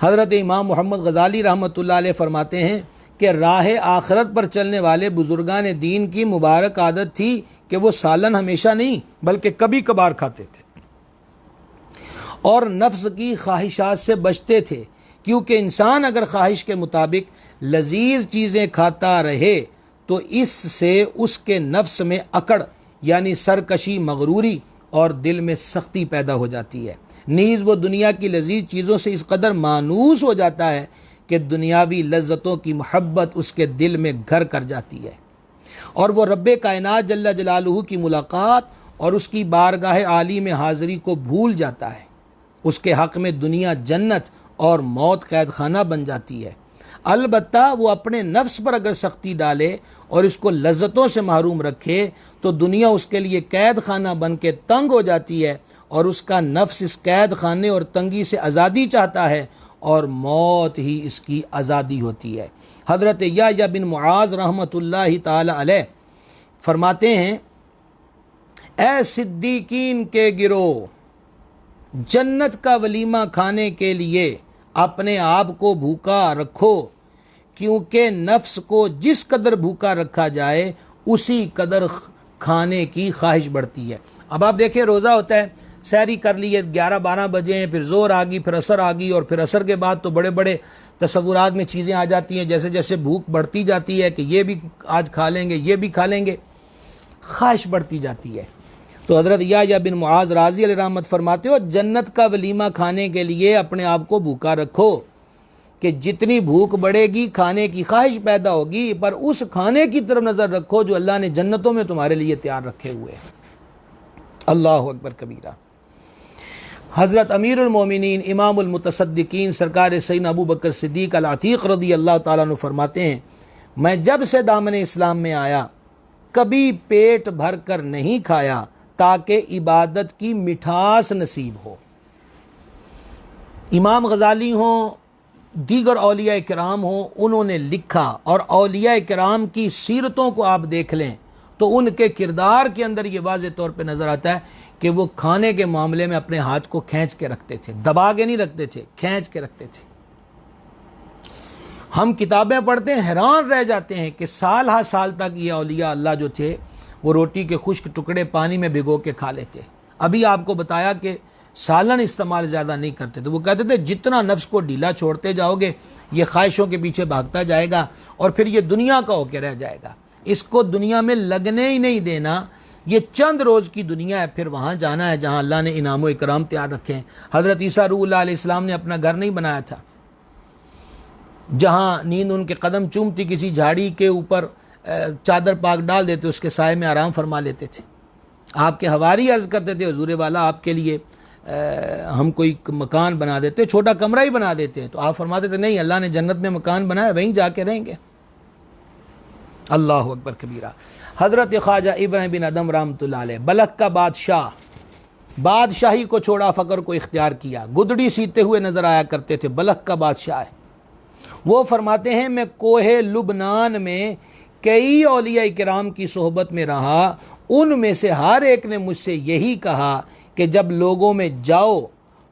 हज़रत इमाम मोहम्मद गज़ाली रहमतुल्लाह अलैह फरमाते हैं कि राह आखरत पर चलने वाले बुजुर्गान दीन की मुबारक आदत थी कि वो सालन हमेशा नहीं बल्कि कभी कभार खाते थे और नफ्स की ख्वाहिशात से बचते थे, क्योंकि इंसान अगर ख्वाहिश के मुताबिक लजीज चीज़ें खाता रहे तो इससे उसके नफ्स में अकड़ यानी सरकशी, मगरूरी और दिल में सख्ती पैदा हो जाती है। नीज़ वो दुनिया की लजीज चीज़ों से इस कदर मानूस हो जाता है कि दुनियावी लज्जतों की मोहब्बत उसके दिल में घर कर जाती है और वो रब्बे कायनात जल्ला जलालुहु की मुलाकात और उसकी बारगाह आली में हाज़िरी को भूल जाता है। उसके हक़ में दुनिया जन्नत और मौत कैद खाना बन जाती है। अलबत्ता वो अपने नफ्स पर अगर सख्ती डाले और इसको लज्जतों से महरूम रखे तो दुनिया उसके लिए कैद खाना बन के तंग हो जाती है और उसका नफ्स इस कैद खाने और तंगी से आज़ादी चाहता है और मौत ही इसकी आज़ादी होती है। हज़रत यहया बिन मुआज़ रहमतुल्लाहि ताला अलैह फरमाते हैं, ए सिद्दीकीन के गिरोह, जन्नत का वलीमा खाने के लिए अपने आप को भूखा रखो, क्योंकि नफ्स को जिस कदर भूखा रखा जाए उसी कदर खाने की ख्वाहिश बढ़ती है। अब आप देखिए, रोज़ा होता है, सहरी कर लिए 11-12 बजे हैं, फिर ज़ोर आ गई, फिर असर आ गई और फिर असर के बाद तो बड़े बड़े तसव्वुरात में चीज़ें आ जाती हैं। जैसे जैसे भूख बढ़ती जाती है कि ये भी आज खा लेंगे, ये भी खा लेंगे, ख्वाहिश बढ़ती जाती है। तो हज़रत यहया बिन मुआज़ राज़ी अलैहि रहमत फरमाते हो, जन्नत का वलीमा खाने के लिए अपने आप को भूखा रखो कि जितनी भूख बढ़ेगी खाने की ख्वाहिश पैदा होगी, पर उस खाने की तरफ नज़र रखो जो अल्लाह ने जन्नतों में तुम्हारे लिए तैयार रखे हुए हैं। अल्लाहु अकबर कबीरा। हज़रत अमीरुल मोमिनीन इमामुल मुतसद्दिकीन सरकार सैयदना अबू बकर सिद्दीक़ अल अतीक़ रज़ी अल्लाह ताला अन्हु फरमाते हैं, मैं जब से दामन इस्लाम में आया कभी पेट भर कर नहीं खाया ताकि इबादत की मिठास नसीब हो। इमाम गज़ाली हों, दीगर औलिया किराम हों, उन्होंने लिखा, और औलिया किराम की सीरतों को आप देख लें तो उनके किरदार के अंदर ये वाज़े तौर पे नज़र आता है कि वो खाने के मामले में अपने हाथ को खींच के रखते थे, दबा के नहीं रखते थे, खींच के रखते थे। हम किताबें पढ़ते हैं, हैरान रह जाते हैं कि साल हा साल तक ये औलिया अल्लाह जो थे वो रोटी के खुश्क टुकड़े पानी में भिगो के खा लेते। अभी आपको बताया कि सालन इस्तेमाल ज़्यादा नहीं करते थे। वो कहते थे जितना नफ्स को ढीला छोड़ते जाओगे ये ख्वाहिशों के पीछे भागता जाएगा और फिर ये दुनिया का होकर रह जाएगा, इसको दुनिया में लगने ही नहीं देना। ये चंद रोज़ की दुनिया है, फिर वहाँ जाना है जहाँ अल्लाह ने इनाम व इकराम तैयार रखे हैं। हज़रत ईसा रूहुल्लाह अलैहिस्सलाम ने अपना घर नहीं बनाया था जहाँ नींद उनके कदम चूमती, किसी झाड़ी के ऊपर चादर पाक डाल देते, उसके साए में आराम फरमा लेते थे। आपके हवारी अर्ज़ करते थे, हुज़ूर वाला आपके लिए हम कोई मकान बना देते, छोटा कमरा ही बना देते हैं। तो आप फरमाते थे नहीं, अल्लाह ने जन्नत में मकान बनाया, वहीं जाके रहेंगे। अल्लाह अकबर कबीरा। हज़रत ख्वाजा इब्राहिम बिन अदम रहमतुल्लाह अलैह बलख का बादशाही को छोड़ा, फ़क्र को इख्तियार किया, गुदड़ी सीते हुए नज़र आया करते थे, बलख का बादशाह है। वो फरमाते हैं मैं कोहे लुबनान में कई औलिया किराम की सोहबत में रहा, उनमें से हर एक ने मुझसे यही कहा कि जब लोगों में जाओ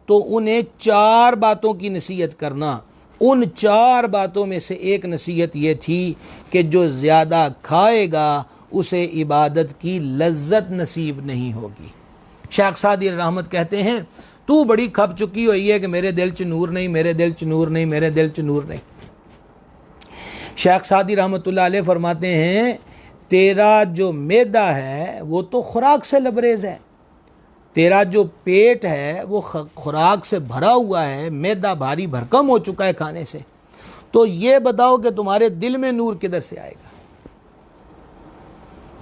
तो उन्हें 4 बातों की नसीहत करना। उन 4 बातों में से एक नसीहत ये थी कि जो ज़्यादा खाएगा उसे इबादत की लज्जत नसीब नहीं होगी। शेख सादी रहमत कहते हैं तू बड़ी खप चुकी हुई है कि मेरे दिल च नूर नहीं, मेरे दिल च नूर नहीं, मेरे दिल च नूर नहीं। शेख सादी रहमतुल्लाह अलैह फरमाते हैं तेरा जो मैदा है वो तो खुराक से लबरेज है, तेरा जो पेट है वो खुराक से भरा हुआ है, मैदा भारी भरकम हो चुका है खाने से, तो ये बताओ कि तुम्हारे दिल में नूर किधर से आएगा?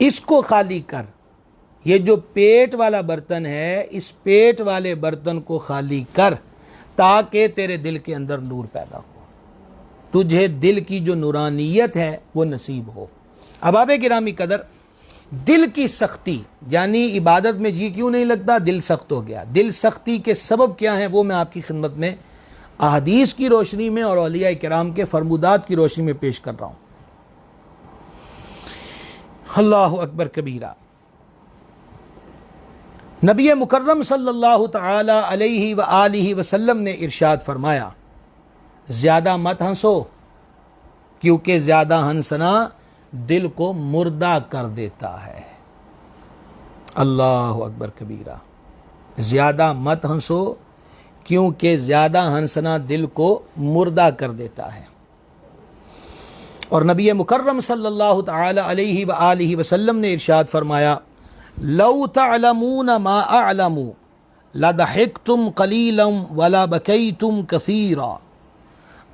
इसको खाली कर। ये जो पेट वाला बर्तन है, इस पेट वाले बर्तन को खाली कर ताकि तेरे दिल के अंदर नूर पैदा हो, तुझे दिल की जो नूरानियत है वो नसीब हो। अहबाब गिरामी कदर, दिल की सख्ती यानी इबादत में जी क्यों नहीं लगता? दिल सख्त हो गया। दिल सख्ती के सबब क्या हैं वो मैं आपकी खिदमत में अहदीस की रोशनी में और औलिया किराम के फरमुदात की रोशनी में पेश कर रहा हूँ। अल्लाहु अकबर कबीरा। नबी मुकर्रम सल्लल्लाहु तआला अलैहि व आलिहि वसल्लम ने इरशाद फरमाया, ज़्यादा मत हंसो क्योंकि ज़्यादा हंसना दिल को मुर्दा कर देता है। अल्लाहु अकबर कबीरा। ज़्यादा मत हंसो क्योंकि ज़्यादा हंसना दिल को मुर्दा कर देता है। और नबी मुकर्रम सल्लल्लाहु तआला अलैहि व आलिहि वसल्लम ने इरशाद फरमाया, लौ तअलमून मा अअलमु लदहिक्तुम कलीलन वला बकैतुम कसीरा।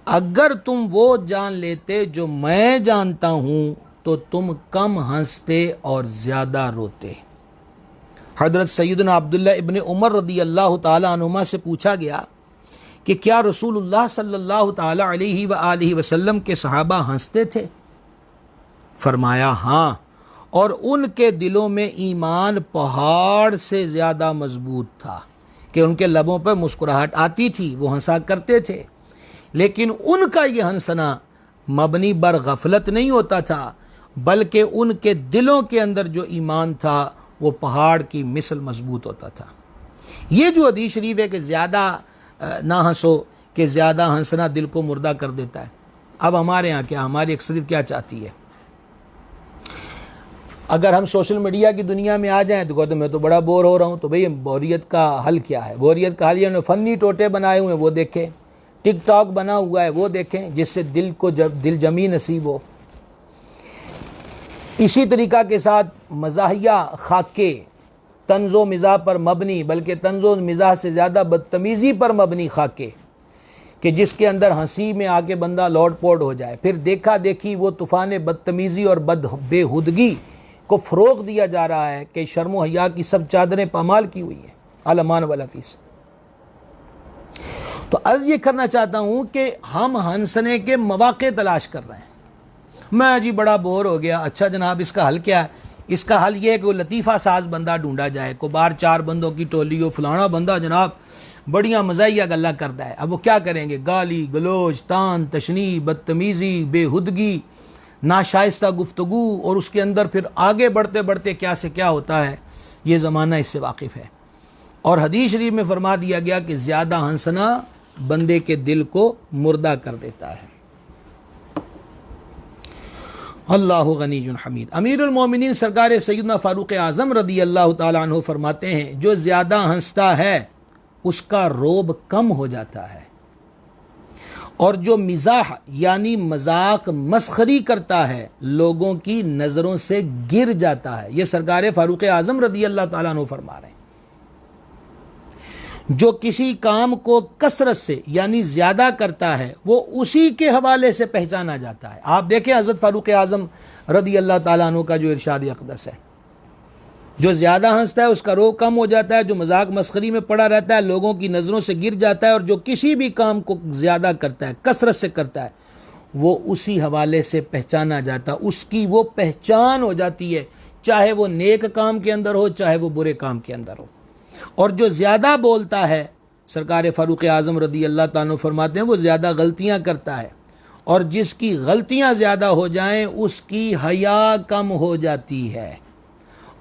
अगर तुम वो जान लेते जो मैं जानता हूँ तो तुम कम हंसते और ज़्यादा रोते। हज़रत सैयदना अब्दुल्ला इब्न उमर रदी अल्लाह ताला अन्हुमा से पूछा गया कि क्या रसूलुल्लाह सल्लल्लाहु ताला अलैहि व आलिहि वसल्लम के सहाबा हंसते थे? फरमाया हाँ, और उनके दिलों में ईमान पहाड़ से ज़्यादा मजबूत था कि उनके लबों पर मुस्कुराहट आती थी, वो हंसा करते थे, लेकिन उनका ये हंसना मबनी बर गफलत नहीं होता था, बल्कि उनके दिलों के अंदर जो ईमान था वो पहाड़ की मिसल मजबूत होता था। ये जो हदीस शरीफ है कि ज़्यादा ना हंसो कि ज़्यादा हंसना दिल को मुर्दा कर देता है। अब हमारे यहाँ क्या, हमारी अक्सरियत क्या चाहती है? अगर हम सोशल मीडिया की दुनिया में आ जाएं तो कहते मैं तो बड़ा बोर हो रहा हूँ। तो भाई बोरियत का हल क्या है? बोरियत का हल ये फ़नी टोटे बनाए हुए हैं वो देखें, टिकटॉक बना हुआ है वो देखें, जिससे दिल को दिल जमी नसीब हो। इसी तरीक़ा के साथ मज़ाहिया खाके तंज़ो मिज़ाह पर मबनी, बल्कि तंज़ो मिज़ाह से ज़्यादा बदतमीज़ी पर मबनी खाके कि जिसके अंदर हंसी में आके बंदा लौट पोट हो जाए, फिर देखा देखी वो तूफ़ान बदतमीज़ी और बेहुदगी को फ़रोग़ दिया जा रहा है कि शर्म व हया की सब चादरें पामाल की हुई हैं। अलमान वाला फीस। तो अर्ज़ ये करना चाहता हूँ कि हम हंसने के मौक़े तलाश कर रहे हैं। मैं जी बड़ा बोर हो गया। अच्छा जनाब, इसका हल क्या है? इसका हल ये है कि वो लतीफ़ा साज बंदा ढूंढा जाए, को बार 4 बंदों की टोली हो, फलाना बंदा जनाब बढ़िया मज़ाहिया गल्ला करता है। अब वो क्या करेंगे? गाली गलोच, तान तशनी, बदतमीज़ी, बेहुदगी, नाशाइस्ता गुफ्तगू, और उसके अंदर फिर आगे बढ़ते बढ़ते क्या से क्या होता है। ये ज़माना इससे वाकिफ़ है। और हदीस शरीफ में फरमा दिया गया कि ज़्यादा हंसना बंदे के दिल को मुर्दा कर देता है। अल्लाहु गनीयुन हमीद। अमीरुल मोमिनीन सरकार सैयदना फ़ारूक़ आज़म रदी अल्लाह ताला अन्हु फरमाते हैं, जो ज़्यादा हंसता है उसका रोब कम हो जाता है, और जो मिज़ाह यानी मजाक मस्खरी करता है लोगों की नज़रों से गिर जाता है। ये सरकार फ़ारूक़ आज़म रदी अल्लाह ताला अन्हु फरमा रहे हैं। जो किसी काम को कसरत से यानी ज़्यादा करता है वो उसी के हवाले से पहचाना जाता है। आप देखें हज़रत फ़ारूक़ आज़म रदी अल्लाह ताला अन्हु का जो इरशाद अक़दस है, जो ज़्यादा हंसता है उसका रोब कम हो जाता है, जो मजाक मस्खरी में पड़ा रहता है लोगों की नज़रों से गिर जाता है, और जो किसी भी काम को ज़्यादा करता है, कसरत से करता है, वो उसी हवाले से पहचाना जाता है, उसकी वो पहचान हो जाती है, चाहे वो नेक काम के अंदर हो चाहे वो बुरे काम के अंदर हो। और जो ज़्यादा बोलता है, सरकार फ़ारूक़ आज़म रदी अल्लाह ताला फरमाते हैं, वो ज़्यादा गलतियाँ करता है, और जिसकी गलतियाँ ज़्यादा हो जाएं उसकी हया कम हो जाती है,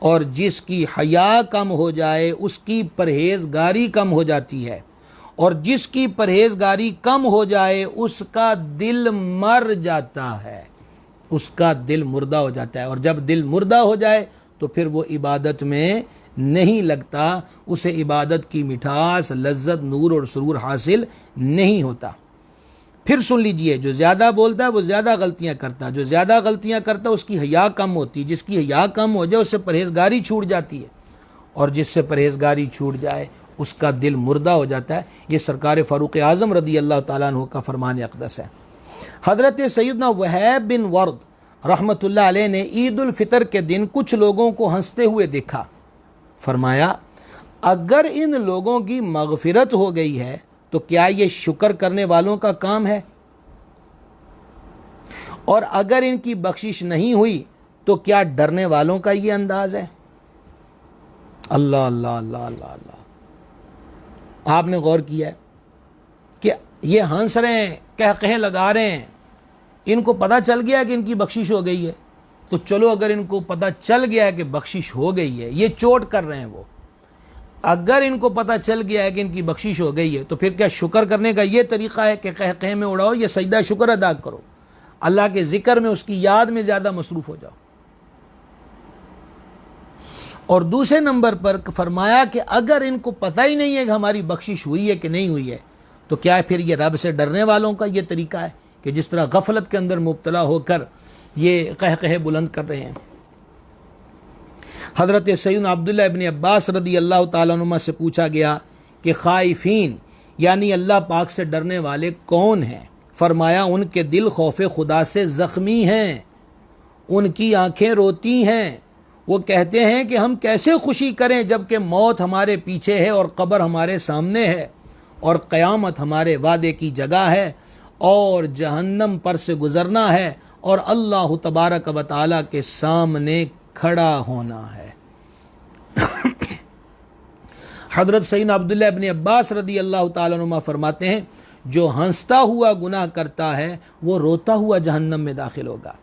और जिसकी हया कम हो जाए उसकी परहेज़गारी कम हो जाती है, और जिसकी परहेज़गारी कम हो जाए उसका दिल मर जाता है, उसका दिल मुर्दा हो जाता है। और जब दिल मुर्दा हो जाए तो फिर वो इबादत में नहीं लगता, उसे इबादत की मिठास, लज्जत, नूर और सुरूर हासिल नहीं होता। फिर सुन लीजिए, जो ज़्यादा बोलता है वो ज़्यादा गलतियां करता है, जो ज़्यादा गलतियां करता है उसकी हया कम होती है, जिसकी हया कम हो जाए उससे परहेज़गारी छूट जाती है, और जिससे परहेज़गारी छूट जाए उसका दिल मुर्दा हो जाता है। ये सरकार फ़ारूक आज़म रदी अल्लाह ताला अन्हु का फरमान अक़दस है। हज़रत सैयदना वहैब बिन वर्द रहमतुल्लाह अलैह ने ईद उल फ़ितर के दिन कुछ लोगों को हंसते हुए देखा। फरमाया, अगर इन लोगों की मग़फ़िरत हो गई है तो क्या ये शुक्र करने वालों का काम है, और अगर इनकी बख्शिश नहीं हुई तो क्या डरने वालों का ये अंदाज़ है। अल्लाह अल्लाह अल्लाह अल्लाह अल्लाह। आपने गौर किया है कि ये हंस रहे हैं, कह लगा रहे हैं, इनको पता चल गया कि इनकी बख्शिश हो गई है, तो चलो अगर इनको पता चल गया है कि बख्शिश हो गई है, ये चोट कर रहे हैं वो, अगर इनको पता चल गया है कि इनकी बख्शिश हो गई है, तो फिर क्या शुक्र करने का ये तरीक़ा है कि कह में उड़ाओ, या सजदा शुक्र अदा करो, अल्लाह के ज़िक्र में, उसकी याद में ज़्यादा मसरूफ़ हो जाओ। और दूसरे नंबर पर फरमाया कि अगर इनको पता ही नहीं है कि हमारी बख्शिश हुई है कि नहीं हुई है, तो क्या फिर ये रब से डरने वालों का ये तरीक़ा है कि जिस तरह गफलत के अंदर मुब्तला होकर ये कह बुलंद कर रहे हैं। हज़रत सैयदना अब्दुल्लाह इब्न अब्बास रदी अल्लाह ताला अन्हुमा से पूछा गया कि खाइफीन यानी अल्लाह पाक से डरने वाले कौन हैं। फरमाया, उनके दिल खौफ खुदा से ज़ख्मी हैं, उनकी आँखें रोती हैं, वो कहते हैं कि हम कैसे खुशी करें जबकि मौत हमारे पीछे है और कब्र हमारे सामने है और क़यामत हमारे वादे की जगह है और जहन्नम पर से गुज़रना है और अल्लाह तबारक व तआला के सामने खड़ा होना है। हज़रत सैयदना अब्दुल्लाह इब्न अब्बास रदी अल्लाह ताला अन्हुमा फरमाते हैं, जो हंसता हुआ गुनाह करता है वो रोता हुआ जहन्नम में दाखिल होगा।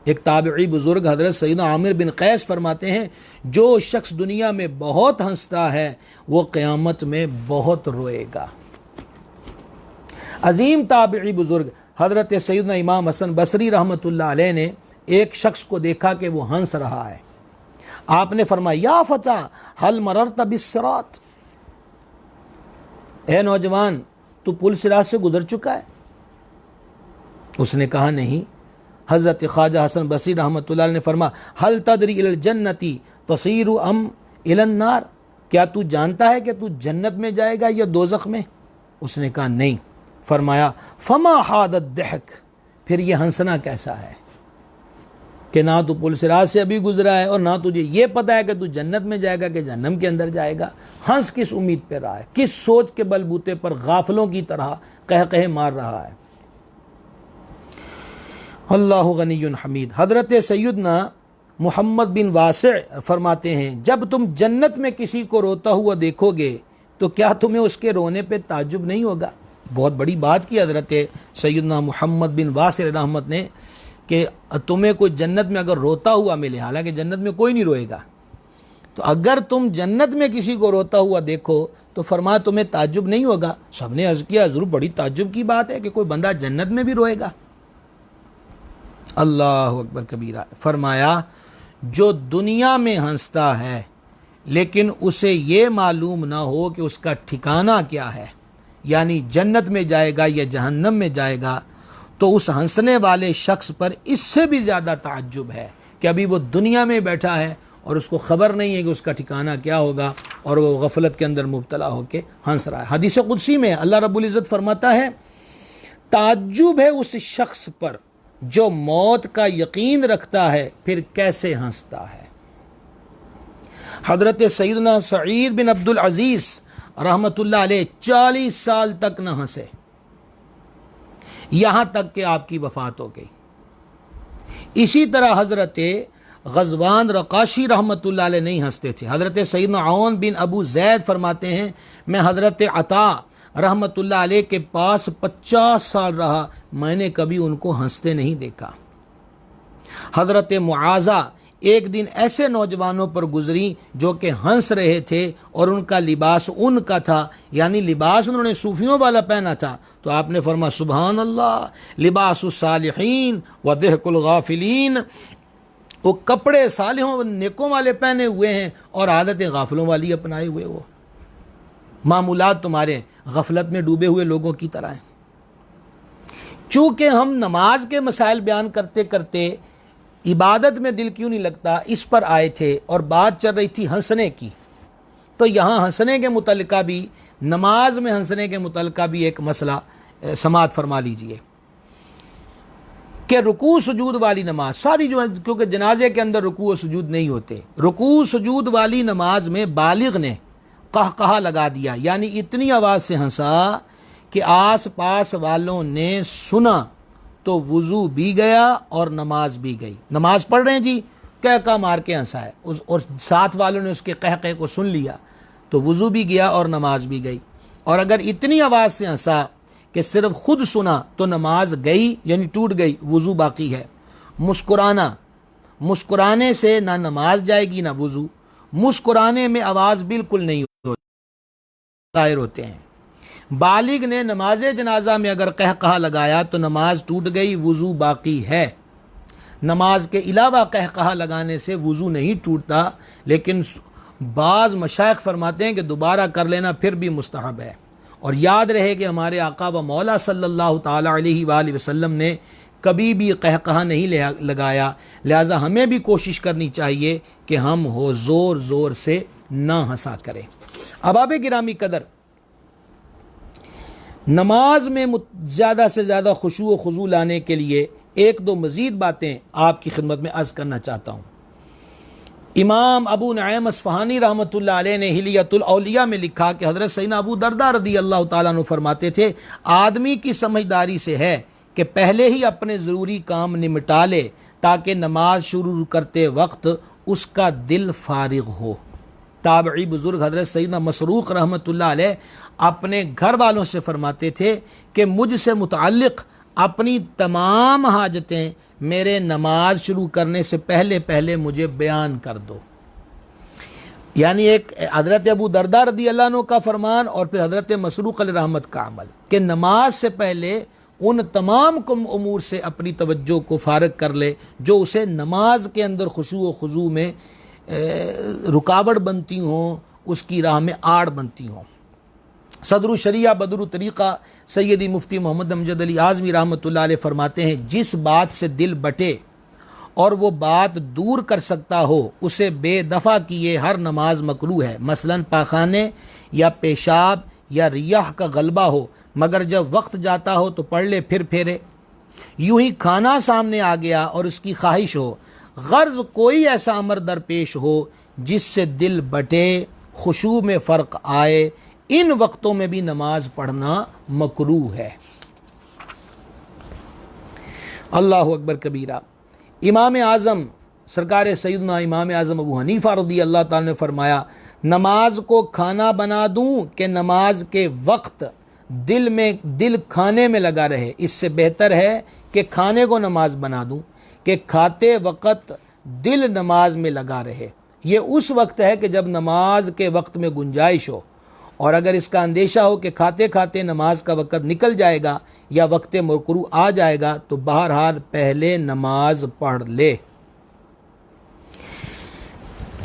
एक ताबिई बुज़ुर्ग हज़रत सैयदना आमिर बिन कैस फरमाते हैं, जो शख्स दुनिया में बहुत हंसता है वो क़यामत में बहुत रोएगा। अजीम ताबिई बुज़ुर्ग हज़रत सैयदना इमाम हसन बसरी रहमतुल्लाह अलैह ने एक शख्स को देखा कि वो हंस रहा है। आपने फरमाया, या फता हल मररत बिस्सिरात, ए नौजवान तू पुल सिरात से गुजर चुका है। उसने कहा नहीं। हज़रत ख्वाजा हसन बसरी रहमतुल्लाह अलैह ने फरमा, हल तदरी इलल जन्नती तसीरु अम इलन नार, क्या तू जानता है कि तू जन्नत में जाएगा या दोज़ख में। उसने कहा नहीं। फरमाया, फमा हादत दहक, फिर ये हंसना कैसा है कि ना तू पुल सिरात से अभी गुजरा है और ना तुझे ये पता है कि तू जन्नत में जाएगा कि जहन्नम के अंदर जाएगा। हंस किस उम्मीद पे रहा है, किस सोच के बलबूते पर गाफिलों की तरह कह मार रहा है। अल्लाहु गनियुन हमीद। हज़रत सैयदना मोहम्मद बिन वासिअ फरमाते हैं, जब तुम जन्नत में किसी को रोता हुआ देखोगे तो क्या तुम्हें उसके रोने पे ताज्जुब नहीं होगा। बहुत बड़ी बात की हज़रत सैयदना मोहम्मद बिन वासिअ रहमत ने कि तुम्हें कोई जन्नत में अगर रोता हुआ मिले, हालांकि जन्नत में कोई नहीं रोएगा, तो अगर तुम जन्नत में किसी को रोता हुआ देखो तो फरमाया तुम्हें ताज्जुब नहीं होगा। सबने अर्ज़ किया, ज़रूर बड़ी ताज्जुब की बात है कि कोई बंदा जन्नत में भी रोएगा। अल्लाह अकबर कबीरा। फरमाया, जो दुनिया में हंसता है लेकिन उसे ये मालूम ना हो कि उसका ठिकाना क्या है, यानी जन्नत में जाएगा या जहन्नम में जाएगा, तो उस हंसने वाले शख्स पर इससे भी ज़्यादा ताज्जुब है कि अभी वो दुनिया में बैठा है और उसको ख़बर नहीं है कि उसका ठिकाना क्या होगा और वो गफलत के अंदर मुब्तला होकर हंस रहा है। हदीस कुदसी में अल्लाह रब्बुल इज़्ज़त फरमाता है, ताज्जुब है उस शख्स पर जो मौत का यकीन रखता है फिर कैसे हंसता है। हज़रत सैयदना सईद बिन अब्दुल अज़ीज़ रहमतुल्लाह अलैह 40 साल तक न हंसे, यहाँ तक कि आपकी वफ़ात हो गई। इसी तरह हज़रत ग़ज़वान रक़ाशी रहमतुल्लाह अलैह नहीं हंसते थे। हज़रत सैयदना औन बिन अबू ज़ैद फरमाते हैं, मैं हज़रत अता रहमतुल्लाह अलैह के पास 50 साल रहा, मैंने कभी उनको हंसते नहीं देखा। हज़रत मुआज़ा एक दिन ऐसे नौजवानों पर गुजरी जो कि हंस रहे थे और उनका लिबास उनका था, यानी लिबास उन्होंने सूफियों वाला पहना था। तो आपने फरमाया, सुबहान अल्लाह, लिबासुस सालिहीन व दहकुल गाफिलीन, वो कपड़े सालिहों नेकों वाले पहने हुए हैं और आदतें गाफलों वाली अपनाए हुए, वो मामूलात तुम्हारे गफलत में डूबे हुए लोगों की तरह हैं। चूँकि हम नमाज के मसाइल बयान करते करते इबादत में दिल क्यों नहीं लगता इस पर आए थे, और बात चल रही थी हंसने की। तो यहाँ हंसने के मुतल्लिका भी, नमाज में हंसने के मुतल्लिका भी एक मसला समाअत फरमा लीजिए कि रुकू सुजूद वाली नमाज सारी जो है, क्योंकि जनाजे के अंदर रुकू और सुजूद नहीं होते, रुकू सुजूद वाली नमाज में बालिग ने कहकहा लगा दिया, यानी इतनी आवाज़ से हंसा कि आस पास वालों ने सुना तो वज़ू भी गया और नमाज भी गई। नमाज पढ़ रहे हैं जी, कह का मार के हंसा है उस, और साथ वालों ने उसके कह को सुन लिया तो वज़ू भी गया और नमाज भी गई। और अगर इतनी आवाज़ से हंसा कि सिर्फ खुद सुना तो नमाज गई, यानी टूट गई, वज़ू बाकी है। मुस्कुराना, मुस्कुराने से ना नमाज जाएगी ना वज़ू। मुस्कुराने में आवाज़ बिल्कुल नहीं दायर होते हैं। बालिग ने नमाज जनाजा में अगर कहकहा लगाया तो नमाज टूट गई, वज़ू बाकी है। नमाज के अलावा कहकहा लगाने से वज़ू नहीं टूटता, लेकिन बाज़ मशाइख फरमाते हैं कि दोबारा कर लेना फिर भी मुस्तहब है। और याद रहे कि हमारे आका व मौला सल्लल्लाहु ताला अलैहि वसल्लम ने कभी भी कहकहा नहीं लगाया, लिहाजा हमें भी कोशिश करनी चाहिए कि हम हो ज़ोर ज़ोर से ना हंसा करें। अहबाब गिरामी कदर, नमाज में ज़्यादा से ज़्यादा खुशू व खुजू लाने के लिए एक दो मज़ीद बातें आपकी खिदमत में अर्ज़ करना चाहता हूँ। इमाम अबू नईम अस्फ़हानी रहमतुल्लाह अलैह ने हिलियतुल औलिया में लिखा कि हज़रत सैयदना अबू दरदा रज़ी अल्लाह ताला अन्हु फरमाते थे, आदमी की समझदारी से है कि पहले ही अपने ज़रूरी काम निपटा ले ताकि नमाज शुरू करते वक्त उसका दिल फारिग हो। ताबई बुज़ुर्ग हज़रत सैयदना मसरूक़ रहमतुल्लाह अलैह अपने घर वालों से फरमाते थे कि मुझसे मुतअल्लिक़ अपनी तमाम हाजतें मेरे नमाज शुरू करने से पहले पहले मुझे बयान कर दो। यानी एक हज़रत अबू दरदा रज़ी अल्लाह अन्हु का फरमान और फिर हज़रत मसरूक़ अलैहि रहमत का अमल कि नमाज से पहले उन तमाम उमूर से अपनी तवज्जो को फ़ारिग कर ले जो उसे नमाज के अंदर खुशू व खुजू में रुकावट बनती हों, उसकी राह में आड़ बनती हों। सदरु शरिया बदरु तरीक़ा सैयदी मुफ्ती मोहम्मद अमजद अली आज़मी रहमतुल्लाह अलैह फरमाते हैं, जिस बात से दिल बटे और वो बात दूर कर सकता हो उसे बेदफ़ा किए हर नमाज मकरूह है। मसलन पाखाने या पेशाब या रियाह का गलबा हो, मगर जब वक्त जाता हो तो पढ़ ले फिर फेरे। यूँ ही खाना सामने आ गया और उसकी ख्वाहिश हो, गर्ज कोई ऐसा अमर दरपेश हो जिससे दिल बटे, खुशू में फ़र्क आए, इन वक्तों में भी नमाज पढ़ना मकरूह है। अल्लाहु अकबर कबीरा। इमाम आज़म सरकार सैयदना इमाम आज़म अबू हनीफ़ा रज़ी अल्लाह ताला ने फरमाया, नमाज को खाना बना दूं कि नमाज के वक्त दिल खाने में लगा रहे, इससे बेहतर है कि खाने को नमाज बना दूं कि खाते वक्त दिल नमाज में लगा रहे। ये उस वक्त है कि जब नमाज के वक्त में गुंजाइश हो, और अगर इसका अंदेशा हो कि खाते खाते नमाज का वक्त निकल जाएगा या वक्त मकरूह आ जाएगा तो बहरहाल पहले नमाज पढ़ ले।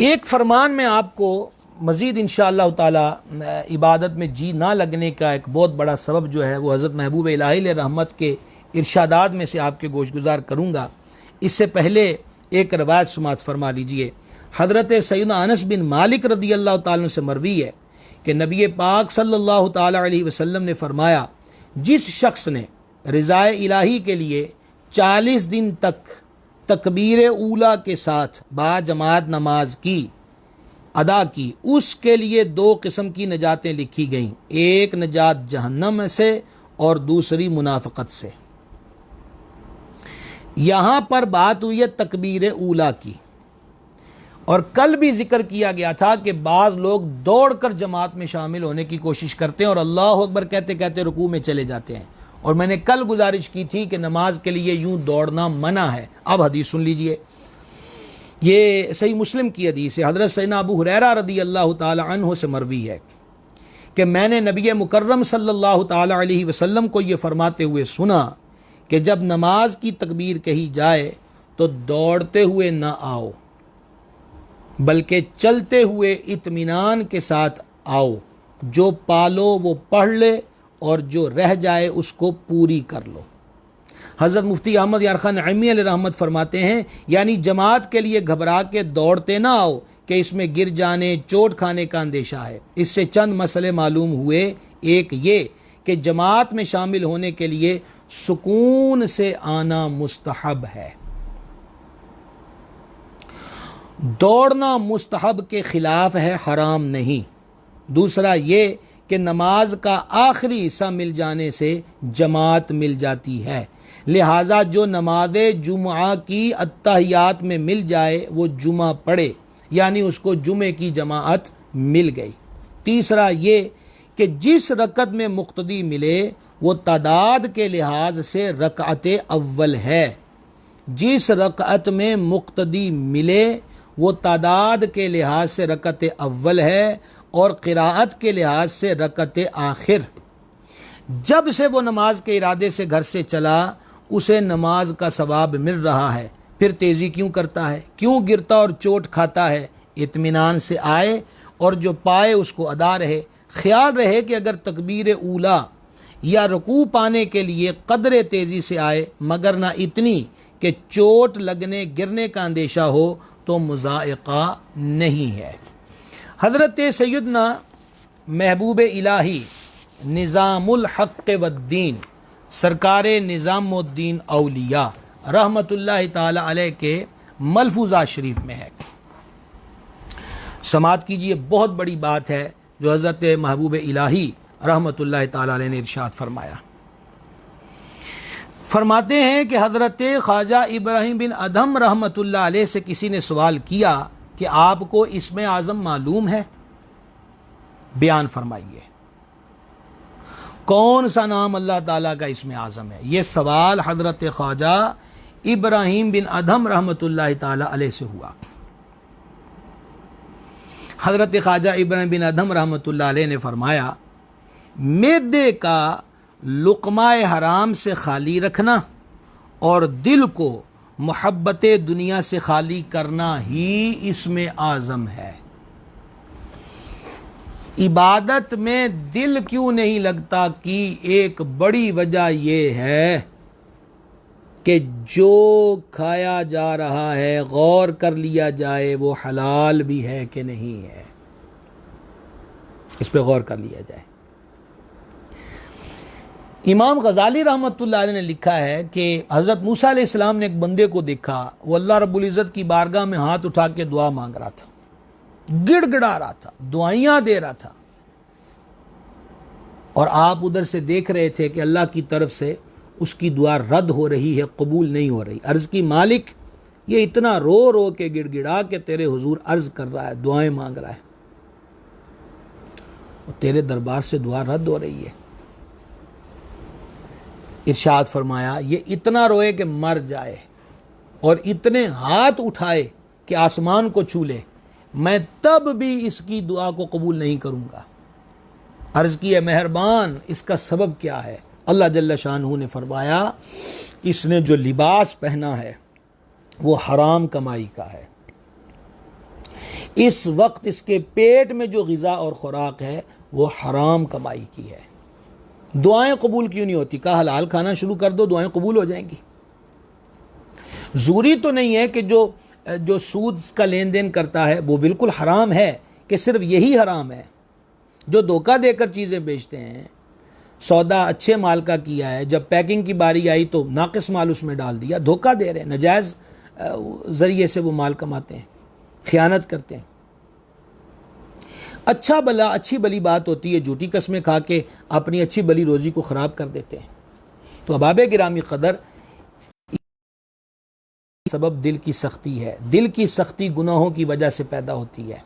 एक फरमान में आपको मज़ीद इंशाअल्लाह ताला इबादत में जी ना लगने का एक बहुत बड़ा सबब जो है वो हज़रत महबूब इलाही अलैहि रहमत के इरशादात में से आपके गोशगुजार करूँगा। इससे पहले एक रवायत समाअत फरमा लीजिए। हज़रत सैयदना अनस बिन मालिक रज़ी अल्लाह ताला से मरवी है कि नबी पाक सल्लल्लाहु ताला अलैहि वसल्लम ने फरमाया, जिस शख्स ने रिज़ाए इलाही के लिए 40 दिन तक तकबीर ऊला के साथ बाजमात नमाज की अदा की, उसके लिए 2 किस्म की नजातें लिखी गईं, एक नजात जहन्नम से और दूसरी मुनाफ़क़त से। यहाँ पर बात हुई है तकबीर ऊला की, और कल भी जिक्र किया गया था कि बाज़ लोग दौड़कर जमात में शामिल होने की कोशिश करते हैं और अल्लाह अकबर कहते कहते रुकू में चले जाते हैं। और मैंने कल गुजारिश की थी कि नमाज के लिए यूं दौड़ना मना है। अब हदीस सुन लीजिए, ये सही मुस्लिम की हदीस है। हज़रत सैयदना अबू हुरैरा रज़ी अल्लाह ताला अन्हु से मरवी है कि मैंने नबी मुकर्रम सल्लल्लाहु ताला अलैहि वसल्लम को ये फरमाते हुए सुना कि जब नमाज की तकबीर कही जाए तो दौड़ते हुए ना आओ, बल्कि चलते हुए इत्मीनान के साथ आओ। जो पालो वो पढ़ ले और जो रह जाए उसको पूरी कर लो। हज़रत मुफ्ती अहमद यार खान नईमी अलैहि रहमत फरमाते हैं, यानी जमात के लिए घबरा के दौड़ते ना आओ कि इसमें गिर जाने, चोट खाने का अंदेशा है। इससे चंद मसले मालूम हुए। एक ये कि जमात में शामिल होने के लिए सुकून से आना मुस्तहब है, दौड़ना मुस्तहब के खिलाफ है, हराम नहीं। दूसरा ये कि नमाज का आखिरी हिस्सा मिल जाने से जमात मिल जाती है, लिहाजा जो नमाज जुमा की अत्तहियात में मिल जाए वो जुमा पढ़े, यानी उसको जुमे की जमात मिल गई। तीसरा ये कि जिस रकत में मुक्तदी मिले वो तादाद के लिहाज से रकअत अव्वल है। जिस रकअत में मुक्तदी मिले वो तादाद के लिहाज से रकअत अव्वल है और क़िराअत के लिहाज से रकअत आखिर। जब से वो नमाज के इरादे से घर से चला उसे नमाज का सवाब मिल रहा है, फिर तेज़ी क्यों करता है, क्यों गिरता और चोट खाता है। इत्मीनान से आए और जो पाए उसको अदा रहे। ख्याल रहे कि अगर तकबीर ऊला या रुकू पाने के लिए कदरे तेज़ी से आए मगर ना इतनी कि चोट लगने गिरने का अंदेशा हो तो मुज़ाइक़ा नहीं है। हज़रत सैयदना महबूब इलाही निज़ामुल हक़ वद्दीन सरकार निज़ामुद्दीन औलिया रहमतुल्लाहि ताला अलैह के मलफूज़ा शरीफ में है। समात कीजिए, बहुत बड़ी बात है जो हज़रत महबूब इलाही रहमतुल्लाहि ताला अलैह ने इरशाद फरमाया। फरमाते हैं कि हज़रत ख्वाजा इब्राहिम बिन अदहम रहमतुल्लाह अलैह से किसी ने सवाल किया कि आपको इसमें आज़म मालूम है, बयान फरमाइए कौन सा नाम अल्लाह ताला का इसमें आज़म है। ये सवाल हज़रत ख्वाजा इब्राहिम बिन अदहम रहमतुल्लाहि ताला अलैह से हुआ। हज़रत ख्वाजा इब्राहिम बिन अदहम रहमतुल्लाह अलैह ने फरमाया, मैदे का लुक़माए हराम से खाली रखना और दिल को मोहब्बत दुनिया से खाली करना ही इसमें आज़म है। इबादत में दिल क्यों नहीं लगता कि एक बड़ी वजह यह है कि जो खाया जा रहा है गौर कर लिया जाए वो हलाल भी है कि नहीं है, इस पे गौर कर लिया जाए। इमाम गज़ाली रहमतुल्लाह अलैह ने लिखा है कि हज़रत मूसा अलैहिस्सलाम ने एक बंदे को देखा, वो अल्लाह रब्बुल इज़्ज़त की बारगाह में हाथ उठा के दुआ मांग रहा था, गिड़गिड़ा रहा था, दुआइयाँ दे रहा था, और आप उधर से देख रहे थे कि अल्लाह की तरफ से उसकी दुआ रद्द हो रही है, कबूल नहीं हो रही। अर्ज़ की, मालिक ये इतना रो रो के गिड़गिड़ा के तेरे हुजूर अर्ज़ कर रहा है, दुआएं मांग रहा है, और तेरे दरबार से दुआ रद्द हो रही है। इरशाद फरमाया, ये इतना रोए कि मर जाए और इतने हाथ उठाए कि आसमान को छू ले, मैं तब भी इसकी दुआ को कबूल नहीं करूँगा। अर्ज़ की, है मेहरबान, इसका सबब क्या है। अल्लाह जल्ल शानहू ने फरमाया, इसने जो लिबास पहना है वो हराम कमाई का है, इस वक्त इसके पेट में जो ग़िज़ा और खुराक है वो हराम कमाई की है। दुआएं कबूल क्यों नहीं होती? कहा हलाल खाना शुरू कर दो, दुआएं कबूल हो जाएंगी। ज़रूरी तो नहीं है कि जो सूद का लेन देन करता है वो बिल्कुल हराम है कि सिर्फ यही हराम है। जो धोखा देकर चीज़ें बेचते हैं, सौदा अच्छे माल का किया है, जब पैकिंग की बारी आई तो नाकिस माल उसमें डाल दिया, धोखा दे रहे हैं, नजायज़ ज़रिए से वो माल कमाते हैं, खयानत करते हैं। अच्छा भला अच्छी भली बात होती है, झूठी कस्में खा के अपनी अच्छी भली रोज़ी को ख़राब कर देते हैं। तो अबाबे गिरामी क़दर, सबब दिल की सख्ती है। दिल की सख्ती गुनाहों की वजह से पैदा होती है।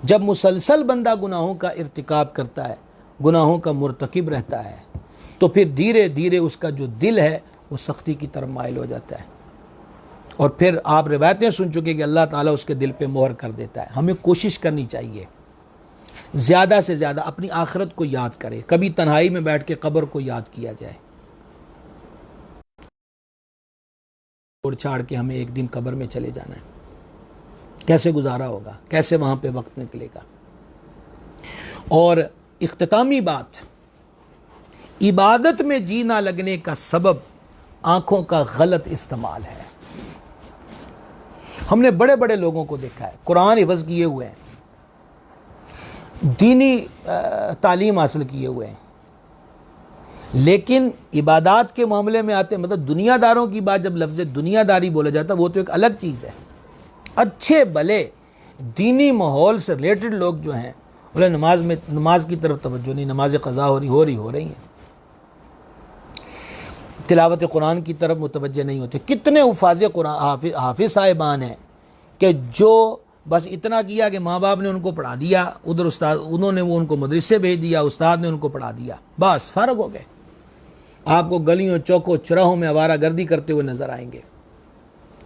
जब मुसलसल बंदा गुनाहों का इर्तिकाब करता है, गुनाहों का मुर्तकिब रहता है, तो फिर धीरे धीरे उसका जो दिल है वो सख्ती की तरफ माइल हो जाता है, और फिर आप रिवायतें सुन चुके कि अल्लाह ताला उसके दिल पे मोहर कर देता है। हमें कोशिश करनी चाहिए ज़्यादा से ज़्यादा अपनी आखिरत को याद करें, कभी तन्हाई में बैठ के कब्र को याद किया जाए। छोड़ छाड़ के हमें एक दिन कब्र में चले जाना है, कैसे गुजारा होगा, कैसे वहाँ पे वक्त निकलेगा। और इख्तितामी बात, इबादत में जी ना लगने का सबब आंखों का गलत इस्तेमाल है। हमने बड़े बड़े लोगों को देखा है, कुरान हिफ्ज़ किए हुए हैं, दीनी तालीम हासिल किए हुए हैं, लेकिन इबादत के मामले में आते, मतलब दुनियादारों की बात, जब लफ्ज़ दुनियादारी बोला जाता है वो तो एक अलग चीज़ है। अच्छे भले दीनी माहौल से रिलेटेड लोग जो हैं, बोले नमाज की तरफ तवज्जो नहीं, नमाज क़ज़ा हो रही हैं, तिलावत कुरान की तरफ मुतवज्जे नहीं होते। कितने हुफ़ाज़ कुरान हाफिज़ साहिबान हैं कि जो बस इतना किया कि माँ बाप ने उनको पढ़ा दिया, उधर उस्ताद उन्होंने वो उनको मदरसे भेज दिया, उस्ताद ने उनको पढ़ा दिया, बस फ़र्क हो गए। आपको गलियों चौकों चौराहों में आवारा गर्दी करते हुए नज़र आएंगे।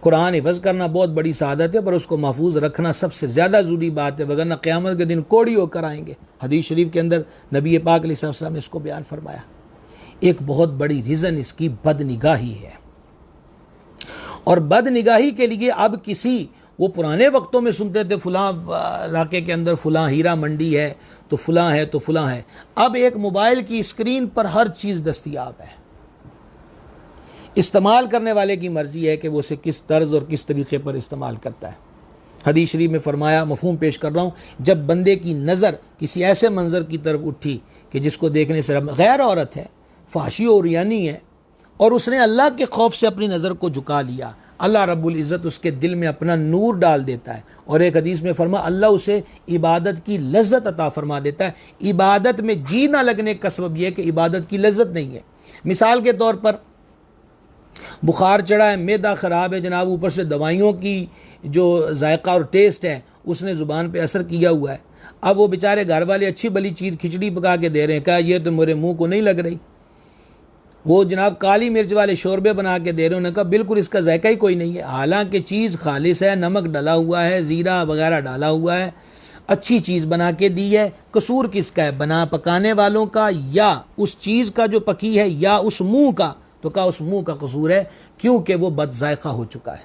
कुरान हिफ्ज़ करना बहुत बड़ी सआदत है, पर उसको महफूज रखना सबसे ज़्यादा ज़रूरी बात है, वगरना क़यामत के दिन कोड़ी होकर आएंगे। हदीस शरीफ के अंदर नबी पाक अलैहि सल्लम ने इसको बयान फरमाया। एक बहुत बड़ी रीज़न इसकी बदनिगाही है, और बदनिगाही के लिए अब किसी, वो पुराने वक्तों में सुनते थे फ़लाँ इलाके के अंदर फ़लाँ हीरा मंडी है तो फ़लाँ है तो फ़लाँ है, अब एक मोबाइल की स्क्रीन पर हर चीज़ दस्तयाब है। इस्तेमाल करने वाले की मर्ज़ी है कि वो उसे किस तर्ज और किस तरीक़े पर इस्तेमाल करता है। हदीस शरीफ में फरमाया, मफ़हूम पेश कर रहा हूँ, जब बंदे की नज़र किसी ऐसे मंज़र की तरफ उठी कि जिसको देखने से गैर औरत है, फाशी और यानी है, और उसने अल्लाह के खौफ से अपनी नज़र को झुका लिया, अल्लाह रब्बुल इज़्ज़त उसके दिल में अपना नूर डाल देता है। और एक हदीस में फरमा, अल्लाह उसे इबादत की लज्जत अता फरमा देता है। इबादत में जी ना लगने का सबब यह कि इबादत की लज्जत नहीं है। मिसाल के तौर पर बुखार चढ़ा है, मैदा ख़राब है जनाब, ऊपर से दवाइयों की जो जायका और टेस्ट है उसने ज़ुबान पे असर किया हुआ है। अब वो बेचारे घर वाले अच्छी भली चीज़ खिचड़ी पका के दे रहे हैं, क्या ये तो मेरे मुँह को नहीं लग रही। वो जनाब काली मिर्च वाले शोरबे बना के दे रहे हैं, उन्होंने कहा बिल्कुल इसका जायका ही कोई नहीं है, हालांकि चीज़ खालिस है, नमक डला हुआ है, ज़ीरा वगैरह डाला हुआ है, अच्छी चीज़ बना के दी है। कसूर किसका है, बना पकाने वालों का, या उस चीज़ का जो पकी है, या उस मुंह का? तो कहा उस मुंह का कसूर है, क्योंकि वो बदजायका हो चुका है।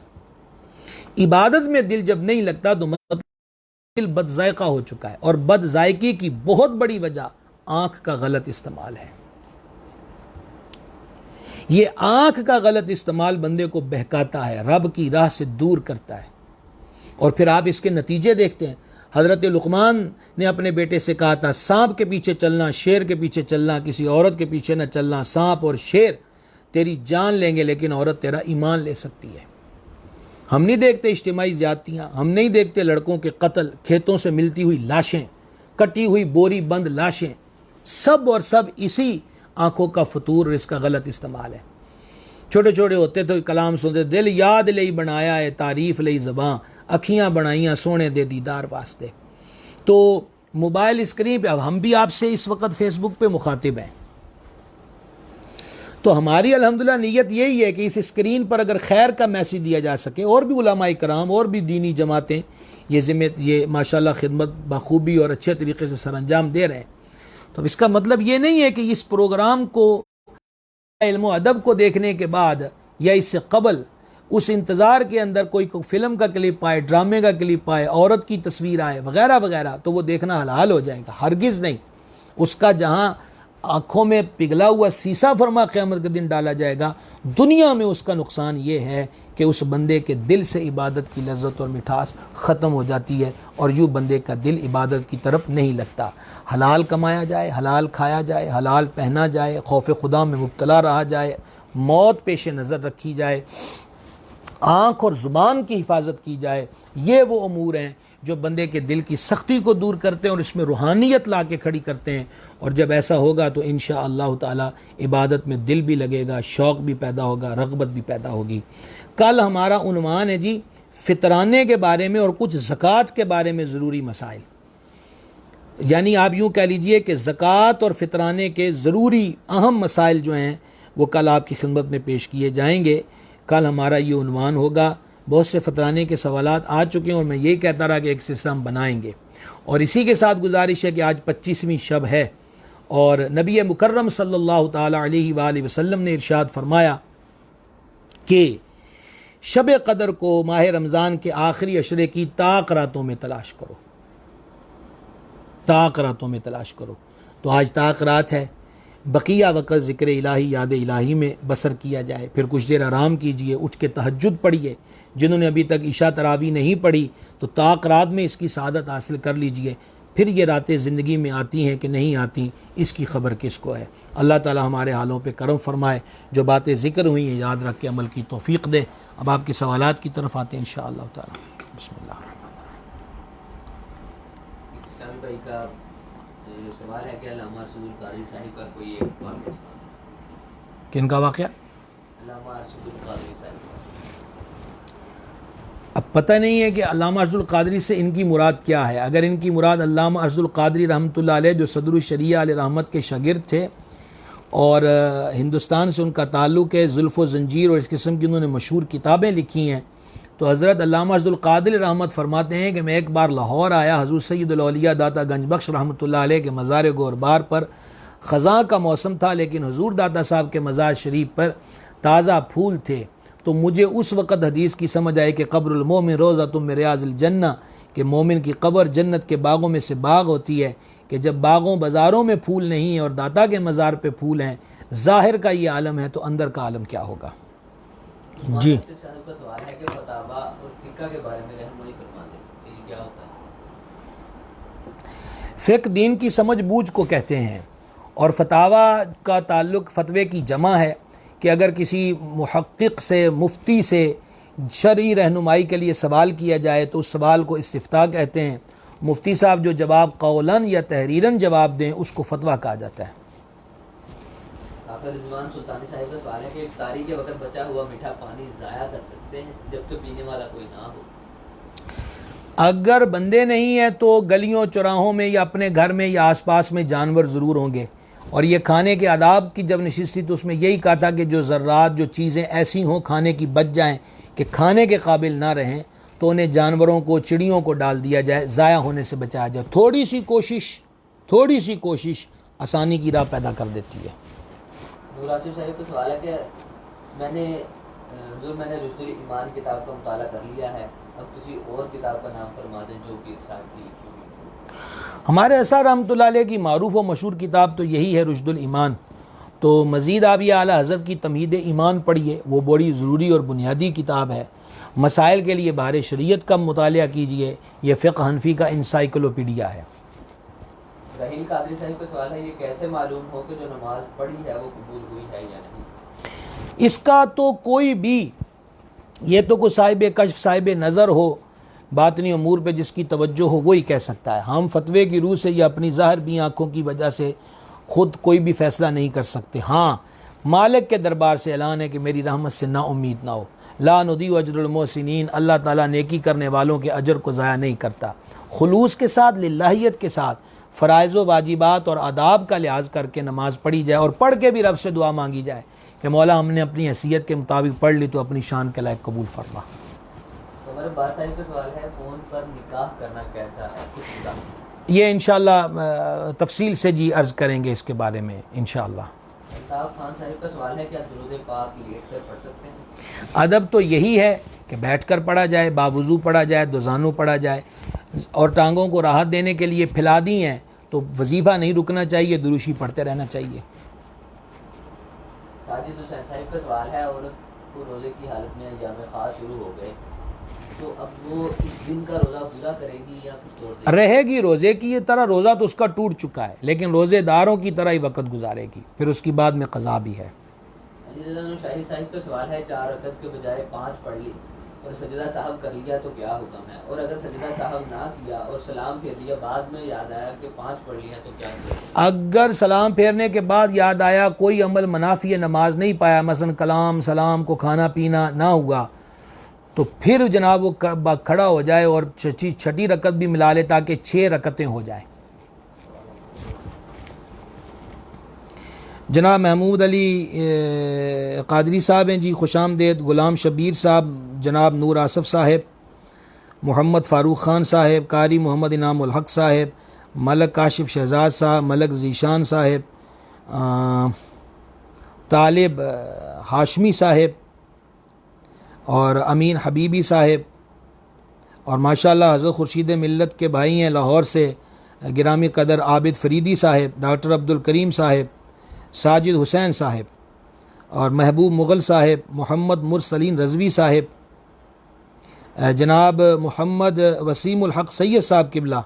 इबादत में दिल जब नहीं लगता तो मतलब दिल बदजायका हो चुका है, और बदजायकी की बहुत बड़ी वजह आँख का गलत इस्तेमाल है। ये आँख का गलत इस्तेमाल बंदे को बहकाता है, रब की राह से दूर करता है। और फिर आप इसके नतीजे देखते हैं। हज़रत लुक़मान ने अपने बेटे से कहा था, सांप के पीछे चलना, शेर के पीछे चलना, किसी औरत के पीछे न चलना। सांप और शेर तेरी जान लेंगे, लेकिन औरत तेरा ईमान ले सकती है। हम नहीं देखते इज्तिमाई ज़्यादतियाँ, हम नहीं देखते लड़कों के कत्ल, खेतों से मिलती हुई लाशें, कटी हुई बोरी बंद लाशें, सब और सब इसी आँखों का फतूर और इसका गलत इस्तेमाल है। छोटे छोटे होते तो कलाम सुनते, दिल याद ले बनाया है, तारीफ ले ज़बां, अखियाँ बनाइयाँ सोने दे दीदार वास्ते। तो मोबाइल स्क्रीन पे, अब हम भी आपसे इस वक्त फेसबुक पे मुखातिब हैं, तो हमारी अल्हम्दुलिल्लाह नीयत यही है कि इस स्क्रीन पर अगर खैर का मैसेज दिया जा सके, और भी उलमाए कराम और भी दीनी जमातें ये माशाल्लाह खिदमत बखूबी और अच्छे तरीके से सरअंजाम दे रहे हैं। तो इसका मतलब ये नहीं है कि इस प्रोग्राम को, इल्म व अदब को देखने के बाद या इससे कबल उस इंतज़ार के अंदर कोई फ़िल्म का क्लिप आए, ड्रामे का क्लिप आए, औरत की तस्वीर आए वगैरह वगैरह, तो वो देखना हलाल हो जाएगा। हरगिज़ नहीं। उसका जहाँ आँखों में पिघला हुआ शीशा फरमा क़यामत के दिन डाला जाएगा, दुनिया में उसका नुकसान ये है कि उस बंदे के दिल से इबादत की लज्जत और मिठास ख़त्म हो जाती है, और यूँ बंदे का दिल इबादत की तरफ नहीं लगता। हलाल कमाया जाए, हलाल खाया जाए, हलाल पहना जाए, खौफ खुदा में मुब्तला रहा जाए, मौत पेश नज़र रखी जाए, आँख और ज़ुबान की हिफाजत की जाए। ये वो अमूर हैं जो बंदे के दिल की सख्ती को दूर करते हैं और इसमें रूहानियत ला के खड़ी करते हैं। और जब ऐसा होगा तो इंशाअल्लाह ताला इबादत में दिल भी लगेगा, शौक़ भी पैदा होगा, रग़बत भी पैदा होगी। कल हमारा उन्वान है जी फ़ितराने के बारे में और कुछ ज़कात के बारे में ज़रूरी मसाइल। यानी आप यूँ कह लीजिए कि ज़कात और फ़ितराने के ज़रूरी अहम मसाइल जो हैं वो कल आपकी खिदमत में पेश किए जाएंगे। कल हमारा ये उन्वान होगा। बहुत से फ़ितराने के सवालात आ चुके हैं और मैं यही कहता रहा कि एक सिस्टम बनाएंगे। और इसी के साथ गुजारिश है कि आज 25वीं शब है और नबी मुकर्रम सल्लल्लाहु ताला अलैहि वसल्लम ने इरशाद फरमाया कि शब कदर को माह रमज़ान के आखिरी अशरे की ताक रातों में तलाश करो, ताक रातों में तलाश करो। तो आज ताक रात है, बकिया वक़्त ज़िक्र इलाही, याद इलाही में बसर किया जाए। फिर कुछ देर आराम कीजिए, उठ के तहज्जुद पढ़िए। जिन्होंने अभी तक इशा तरावी नहीं पढ़ी तो ताक रात में इसकी सआदत हासिल कर लीजिए। फिर ये रातें ज़िंदगी में आती हैं कि नहीं आती, इसकी ख़बर किसको है। अल्लाह ताला हमारे हालों पे करम फरमाए। जो बातें ज़िक्र हुई हैं याद रख के अमल की तौफ़ीक़ दे। अब आपके सवालात की तरफ आते हैं इंशाअल्लाह ताला। बिस्मिल्लाह। भाई का सवाल है कि अल्लामा रसूल क़ादरी साहिब का कोई एक वाक़या, किनका वाक़या? अल्लामा रसूल क़ादरी साहिब। अब पता नहीं है कि अल्लामा अर्जुल क़ादरी से इनकी मुराद क्या है। अगर इनकी मुराद अल्लामा अर्जुल क़ादरी रहमतुल्लाह अलैह जो सदरुल शरिया अल रहमत के शागिर्द थे और हिंदुस्तान से उनका ताल्लुक़ है, ज़ुल्फ़ व ज़ंजीर और इस किस्म की उन्होंने मशहूर किताबें लिखी हैं, तो हज़रत अल्लामा अर्जुल क़ादरी रहमत फरमाते हैं कि मैं एक बार लाहौर आया, हज़ूर सैयदुल औलिया दाता गंज बख्श रहमतुल्लाह अलैह के मज़ार गोरबार पर ख़ज़ां का मौसम था, लेकिन हुज़ूर दाता साहब के मज़ार शरीफ पर ताज़ा फूल थे। तो मुझे उस वक़्त हदीस की समझ आई कि क़ब्रुल मोमिन रोज़ातुम मिन रियाज़िल जन्नह, कि मोमिन की कब्र जन्नत के बागों में से बाग होती है। कि जब बागों बाज़ारों में फूल नहीं है और दाता के मज़ार पे फूल हैं, ज़ाहिर का ये आलम है तो अंदर का आलम क्या होगा। जी, का सवाल है कि फतावा और फ़िक़्ह के बारे में रहनुमाई फरमा दें, ये क्या होता है? फ़िक़्ह दीन की समझ बूझ को कहते हैं और फतावा का ताल्लुक़ फतवे की जमा है कि अगर किसी मुहक्किक से, मुफ्ती से शरई रहनुमाई के लिए सवाल किया जाए तो उस सवाल को इस्तिफ्ता कहते हैं। मुफ्ती साहब जो जवाब कौलन या तहरीरन जवाब दें उसको फतवा कहा जाता है। रिजवान सुल्तानी साहिब का सवाल है कि इफ्तारी के वक्त बचा हुआ मीठा पानी ज़ाया कर सकते हैं जबकि पीने वाला कोई ना हो? अगर बंदे नहीं हैं तो गलियों चौराहों में या अपने घर में या आसपास में जानवर ज़रूर होंगे। और ये खाने के आदाब की जब नशिस्त थी तो उसमें यही कहा था कि जो ज़र्रात, जो चीज़ें ऐसी हों खाने की बच जाएं कि खाने के काबिल ना रहें तो उन्हें जानवरों को, चिड़ियों को डाल दिया जाए, ज़ाया होने से बचाया जाए। थोड़ी सी कोशिश आसानी की राह पैदा कर देती है। नूर आसिफ साहिब का सवाल है कि मैंने रुजुल ईमान किताब का मुताला कर लिया है, अब किसी और किताब का नाम फरमा दें जो कि साहब की लिखी हुई। हमारे असार रहमतुल्लाह अलैह की मारूफ व मशहूर किताब तो यही है रुजुल ईमान। तो मज़ीद आप ये आला हज़रत की तमहीद ईमान पढ़िए, वो बड़ी ज़रूरी और बुनियादी किताब है। मसाइल के लिए बाहर शरीयत का मुतालिया कीजिए, ये फ़िक़्ह हनफ़ी का इंसाइक्लोपीडिया है। रहील कादरी साहिब का सवाल है, ये कैसे मालूम हो कि जो नमाज पढ़ी है वो कबूल हुई है या नहीं? इसका तो कोई भी, ये तो कोई साहिब कश्फ, साहिब नज़र हो, बातनी अमूर पे जिसकी तवज्जो हो वही कह सकता है। हम फतवे की रूह से या अपनी ज़ाहिर भी आँखों की वजह से ख़ुद कोई भी फ़ैसला नहीं कर सकते। हाँ, मालिक के दरबार से ऐलान है कि मेरी रहमत से ना उम्मीद ना हो। ला नुदीउ अजरुल मोहसिनीन, अल्लाह ताला नेकी करने वालों के अजर को ज़ाया नहीं करता। खुलूस के साथ, लिल्लाहियत के साथ, फ़राइज़ व वाजिबात और आदाब का लिहाज करके नमाज़ पढ़ी जाए और पढ़ के भी रब से दुआ मांगी जाए कि मौला हमने अपनी हैसियत के मुताबिक पढ़ ली तो अपनी शान के लायक कबूल फरमा। तो हमारे बात साहिब का सवाल है, फ़ोन पर निकाह करना कैसा है? ये इंशाअल्लाह तफसील से जी अर्ज़ करेंगे इसके बारे में इंशाअल्लाह। खान साहिब का सवाल है, क्या दुरूद पाक लेट कर पढ़ सकते हैं? अदब तो यही है कि बैठ कर पढ़ा जाए, बावुज़ू पढ़ा जाए, दोजानू पढ़ा जाए और टांगों को राहत देने के लिए फैला दी हैं तो वजीफ़ा नहीं रुकना चाहिए, दुरूशी पढ़ते रहना चाहिए। साजिद हुसैन साहिब का सवाल है, औरत को रोज़े की हालत में अय्याम ख़ास शुरू हो गए तो अब वो इस दिन का रोज़ा पूरा करेगी या फिर छोड़ देगी? रहेगी रोज़े की तरह, रोज़ा तो उसका टूट चुका है लेकिन रोज़ेदारों की तरह ही वक़्त गुजारेगी, फिर उसकी बाद में क़ज़ा भी है। शाही साहिब का सवाल है, 4 रकत के बजाय 5 पढ़ ली और सजदा साहब कर लिया तो क्या हुक्म है? और अगर सजदा साहब ना किया और सलाम फेर लिया, बाद में याद आया कि 5 पढ़ लिया तो क्या किया? अगर सलाम फेरने के बाद याद आया कोई अमल मनाफी नमाज नहीं पाया, मसलन कलाम सलाम को खाना पीना ना हुआ, तो फिर जनाब वो खड़ा हो जाए और छठी रकत भी मिला ले ताकि 6 रकतें हो जाएं। जनाब महमूद अली कादरी साहब हैं जी, खुशामदेद। गुलाम शबीर साहब, जनाब नूर आसफ़ साहब, मोहम्मद फ़ारूक ख़ान साहब, कारी मोहम्मद इनामुल हक साहब, मलक काशिफ शहजाद साहब, मलक ज़ीशान साहब, तालिब हाशमी साहब, और अमीन हबीबी साहिब, और माशाल्लाह हज़रत खुर्शीद मिल्लत के भाई हैं लाहौर से गिरामी कदर आबिद फरीदी साहिब, डॉक्टर अब्दुल करीम साहिब, साजिद हुसैन साहिब, और महबूब मुग़ल साहिब, मोहम्मद मुरसलीन रज़वी साहिब, जनाब मोहम्मद वसीमुल हक़ सैयद साहब किबला,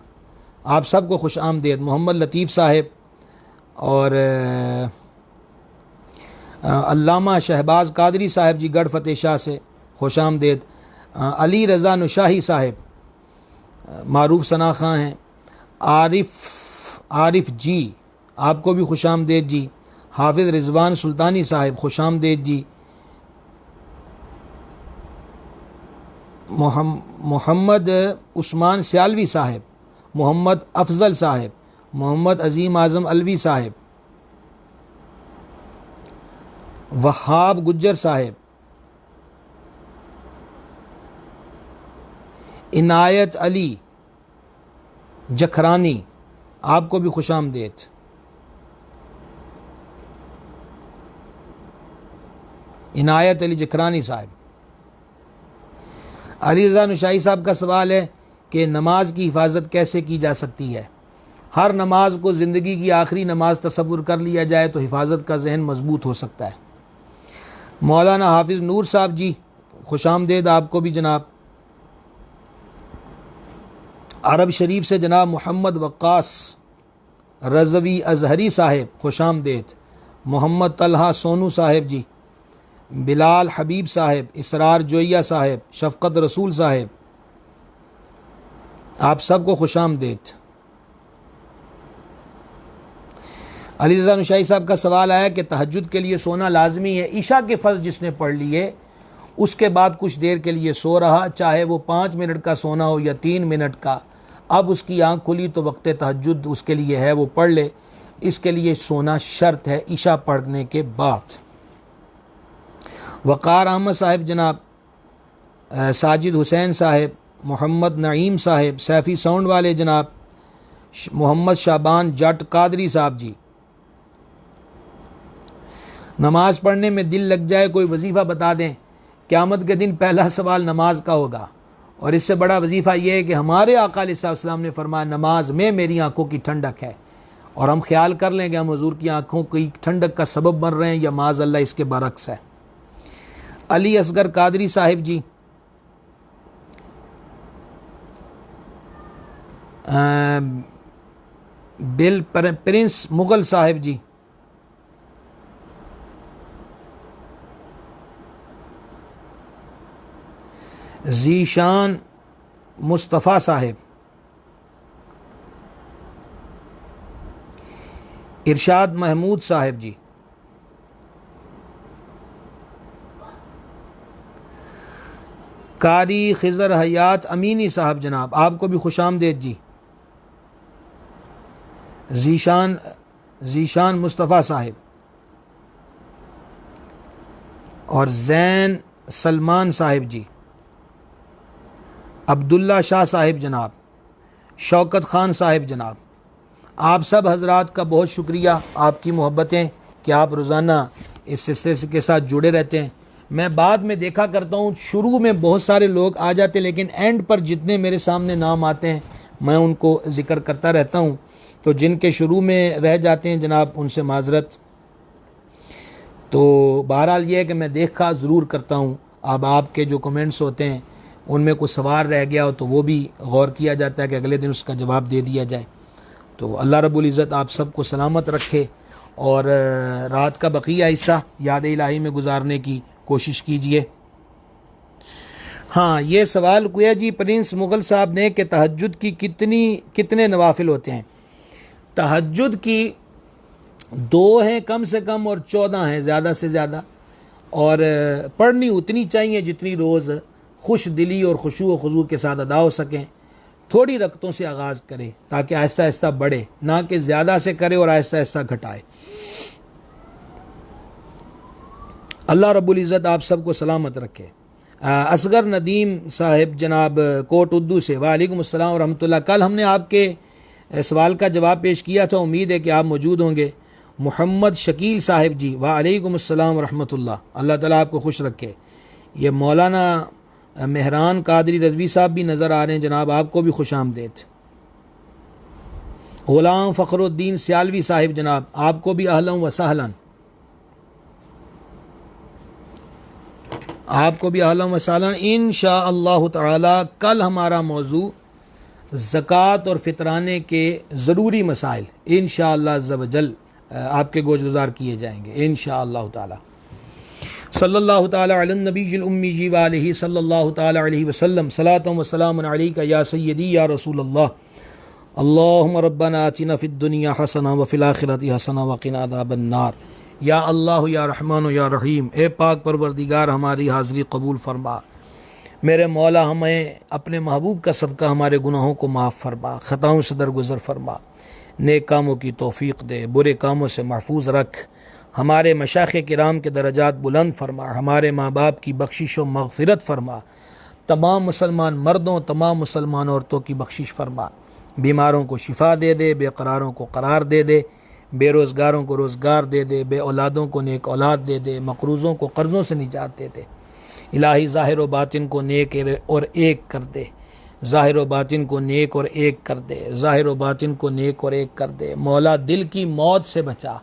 आप सबको खुश आमदीद। मोहम्मद लतीफ़ साहिब और अल्लामा शहबाज कादरी साहिब जी गढ़ फतेह शाह से खुश आमदीद। अली रज़ा नुशाही साहिब मारूफ सना खां हैं। आरिफ जी आपको भी खुश आमदीद जी। हाफिज़ रिजवान सुल्तानी साहिब खुश आमदीद जी। मोहम्मद उस्मान सियालवी साहिब, मोहम्मद अफजल साहिब, मोहम्मद अज़ीम आज़म अलवी साहिब, वहाब गुज्जर साहिब, इनायत अली जखरानी आपको भी खुश आमदीद। इनायत अली जखरानी साहिब। अली रज़ा नुशाही साहब का सवाल है कि नमाज की हिफाजत कैसे की जा सकती है। हर नमाज को ज़िंदगी की आखिरी नमाज तसव्वुर कर लिया जाए तो हिफाजत का जहन मजबूत हो सकता है। मौलाना हाफिज़ नूर साहब जी खुश आमदीद आपको भी जनाब। अरब शरीफ से जनाब मोहम्मद वक्कास रज़वी अज़हरी साहिब खुश आमदीद। मोहम्मद तलहा सोनू साहिब जी, बिलाल हबीब साहिब, इसरार जोइया साहिब, शफ़क़त रसूल साहिब, आप सबको खुश आमदीद। अली रज़ा नुशाही साहब का सवाल आया कि तहज्जुद के लिए सोना लाजमी है। ईशा के फ़र्ज़ जिसने पढ़ लिए उसके बाद कुछ देर के लिए सो रहा, चाहे वो 5 मिनट का सोना हो या 3 मिनट का, अब उसकी आँख खुली तो वक्त तहज्जुद उसके लिए है, वो पढ़ ले। इसके लिए सोना शर्त है ईशा पढ़ने के बाद। वक़ार अहमद साहिब जनाब, साजिद हुसैन साहिब, मोहम्मद नईम साहिब, सैफ़ी साउंड वाले जनाब, मोहम्मद शाबान जट कादरी साहब जी। नमाज़ पढ़ने में दिल लग जाए कोई वजीफ़ा बता दें। क़यामत के दिन पहला सवाल नमाज का होगा, और इससे बड़ा वजीफ़ा यह है कि हमारे आका अलैहिस्सलाम ने फरमाया नमाज में मेरी आँखों की ठंडक है, और हम ख्याल कर लें कि हम हुज़ूर की आँखों की ठंडक का सबब बन रहे हैं या माज़ अल्लाह इसके बरक्स है। अली असगर कादरी साहिब जी, बिल प्रिंस मुग़ल साहिब जी, ज़ीशान मुस्तफ़ा साहिब, इरशाद महमूद साहिब जी, कारी खिज़र हयात अमीनी साहब जनाब, आपको भी खुश आमदीद जी। ज़ीशान मुस्तफ़ा साहिब और ज़ैन सलमान साहिब जी, अब्दुल्ला शाह साहिब जनाब, शौकत ख़ान साहिब जनाब, आप सब हज़रात का बहुत शुक्रिया, आपकी मोहब्बतें कि आप रोज़ाना इस सिलसिले के साथ जुड़े रहते हैं। मैं बाद में देखा करता हूँ शुरू में बहुत सारे लोग आ जाते, लेकिन एंड पर जितने मेरे सामने नाम आते हैं मैं उनको ज़िक्र करता रहता हूँ। तो जिनके शुरू में रह जाते हैं जनाब उनसे माज़रत। तो बहरहाल ये है कि मैं देखा ज़रूर करता हूँ। अब आपके जो कमेंट्स होते हैं उनमें कुछ सवाल रह गया हो तो वो भी गौर किया जाता है कि अगले दिन उसका जवाब दे दिया जाए। तो अल्लाह रब्बुल इज़्ज़त आप सबको सलामत रखे, और रात का बकिया हिस्सा याद इलाही में गुजारने की कोशिश कीजिए। हाँ, ये सवाल किया जी प्रिंस मुग़ल साहब ने कि तहज्जुद की कितने नवाफिल होते हैं। तहज्जुद की 2 हैं कम से कम और 14 हैं ज़्यादा से ज़्यादा, और पढ़नी उतनी चाहिए जितनी रोज़ खुश दिली और खुशू व खुजू के साथ अदा हो सकें। थोड़ी रकतों से आगाज़ करें ताकि आहिस्ता आहिस्ता बढ़े, ना कि ज़्यादा से करे और आहिस्ता आहिस्ता घटाए। अल्लाह रब्बुल इज़्ज़त आप सबको सलामत रखे। असगर नदीम साहिब जनाब कोट उर्दू से, वालेकुम अस्सलाम व रहमतुल्लाह। कल हमने आपके सवाल का जवाब पेश किया था, उम्मीद है कि आप मौजूद होंगे। मोहम्मद शकील साहिब जी, वालेकुम अस्सलाम व रहमतुल्लाह। अल्लाह ताला आपको खुश रखे। ये मौलाना मेहरान कादरी रज़वी साहब भी नज़र आ रहे हैं जनाब, आपको भी खुश आमदेद। ग़ुलाम फ़खरुद्दीन सियालवी साहिब जनाब, आपको भी अहलन व सहलन, आपको भी अहलन व सहलन। इंशाअल्लाह ताला कल हमारा मौजू ज़कात और फ़ितराने के ज़रूरी मसाइल इंशाअल्लाह अज़्ज़ा व जल आपके गोशगुजार किए जाएंगे इंशाअल्लाह ताला। सल्लल्लाहु ताला अला नबील उम्मी व आलिहि सल्लल्लाहु ताला अलैहि वसल्लम। सलातुम व सलामुन अलैका या सय्यदी या रसूल अल्लाह। अल्लाहुम्मा रब्बना आतिना फ़िद दुनिया हसना व फ़िल आखिरति हसना व क़िना अज़ाबन नार। या अल्लाह या रहमान या रहीम, ए पाक परवरदिगार हमारी हाज़िरी कबूल फरमा। मेरे मौला हमें अपने महबूब का सदका हमारे गुनाहों को माफ़ फरमा, ख़ताओं से दरगुज़र फरमा, नेक कामों की तौफ़ीक़ दे, बुरे कामों से महफूज रख, हमारे मशाइख़ किराम के दरजात बुलंद फरमा, हमारे माँ बाप की बख्शिश व मग़फ़िरत फरमा, तमाम मुसलमान मर्दों तमाम मुसलमान औरतों की बख्शिश फरमा, बीमारों को शिफा दे दे, बेक़रारों को करार दे दे, बेरोज़गारों को रोज़गार दे दे, बे औलादों को नेक औलाद दे दे, मक़रूज़ों को कर्ज़ों से निजात दे दे। इलाही ज़ाहिर व बातिन को नेक और एक कर दे, ज़ाहिर व बातिन को नेक और एक कर दे, ज़ाहिर व बातिन को नेक और एक कर दे। मौला दिल की मौत से बचा,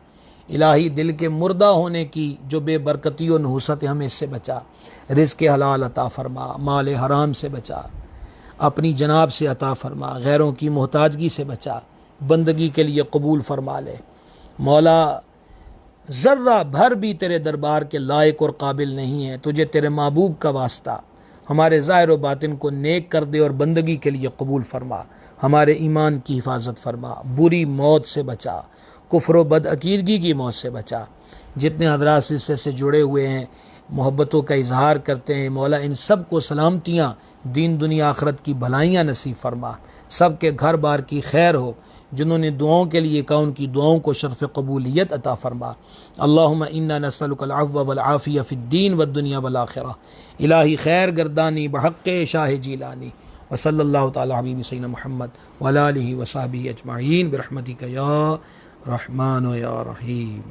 इलाही दिल के मुर्दा होने की जो बेबरकती और नहुसत हमें इससे बचा। रिज़्क़ हलाल अता फरमा, माल हराम से बचा, अपनी जनाब से अता फरमा, गैरों की मोहताजगी से बचा, बंदगी के लिए कबूल फरमा ले। मौला ज़र्रा भर भी तेरे दरबार के लायक और काबिल नहीं है, तुझे तेरे महबूब का वास्ता हमारे ज़ाहिर व बातिन को नेक कर दे और बंदगी के लिए कबूल फरमा, हमारे ईमान की हिफाजत फरमा, बुरी मौत से बचा, कुफ्र व बदअकीदगी की मौत से बचा। जितने हज़रात सिलसिले से जुड़े हुए हैं, मोहब्बतों का इजहार करते हैं, मौला इन सब को सलामतियाँ, दीन दुनिया आखरत की भलाइयाँ नसीब फरमा, सब के घर बार की खैर हो। जिन्होंने दुआओं के लिए कहा उनकी दुआओं को शर्फ़ कबूलियत अता फ़रमा। अल्लाहुम्मा इन्ना नसअलुकल अफ़्व वल आफ़िया फ़िद्दीन वद दुनिया वल आखिरह। इलाही खैर गर्दानी बहक़्क़े शाह जीलानी व सल्लल्लाहु तआला हबीबी सय्यिदना मुहम्मद व अला आलिहि व सहबिहि अजमईन बिरहमतिका या रहमान या रहीम।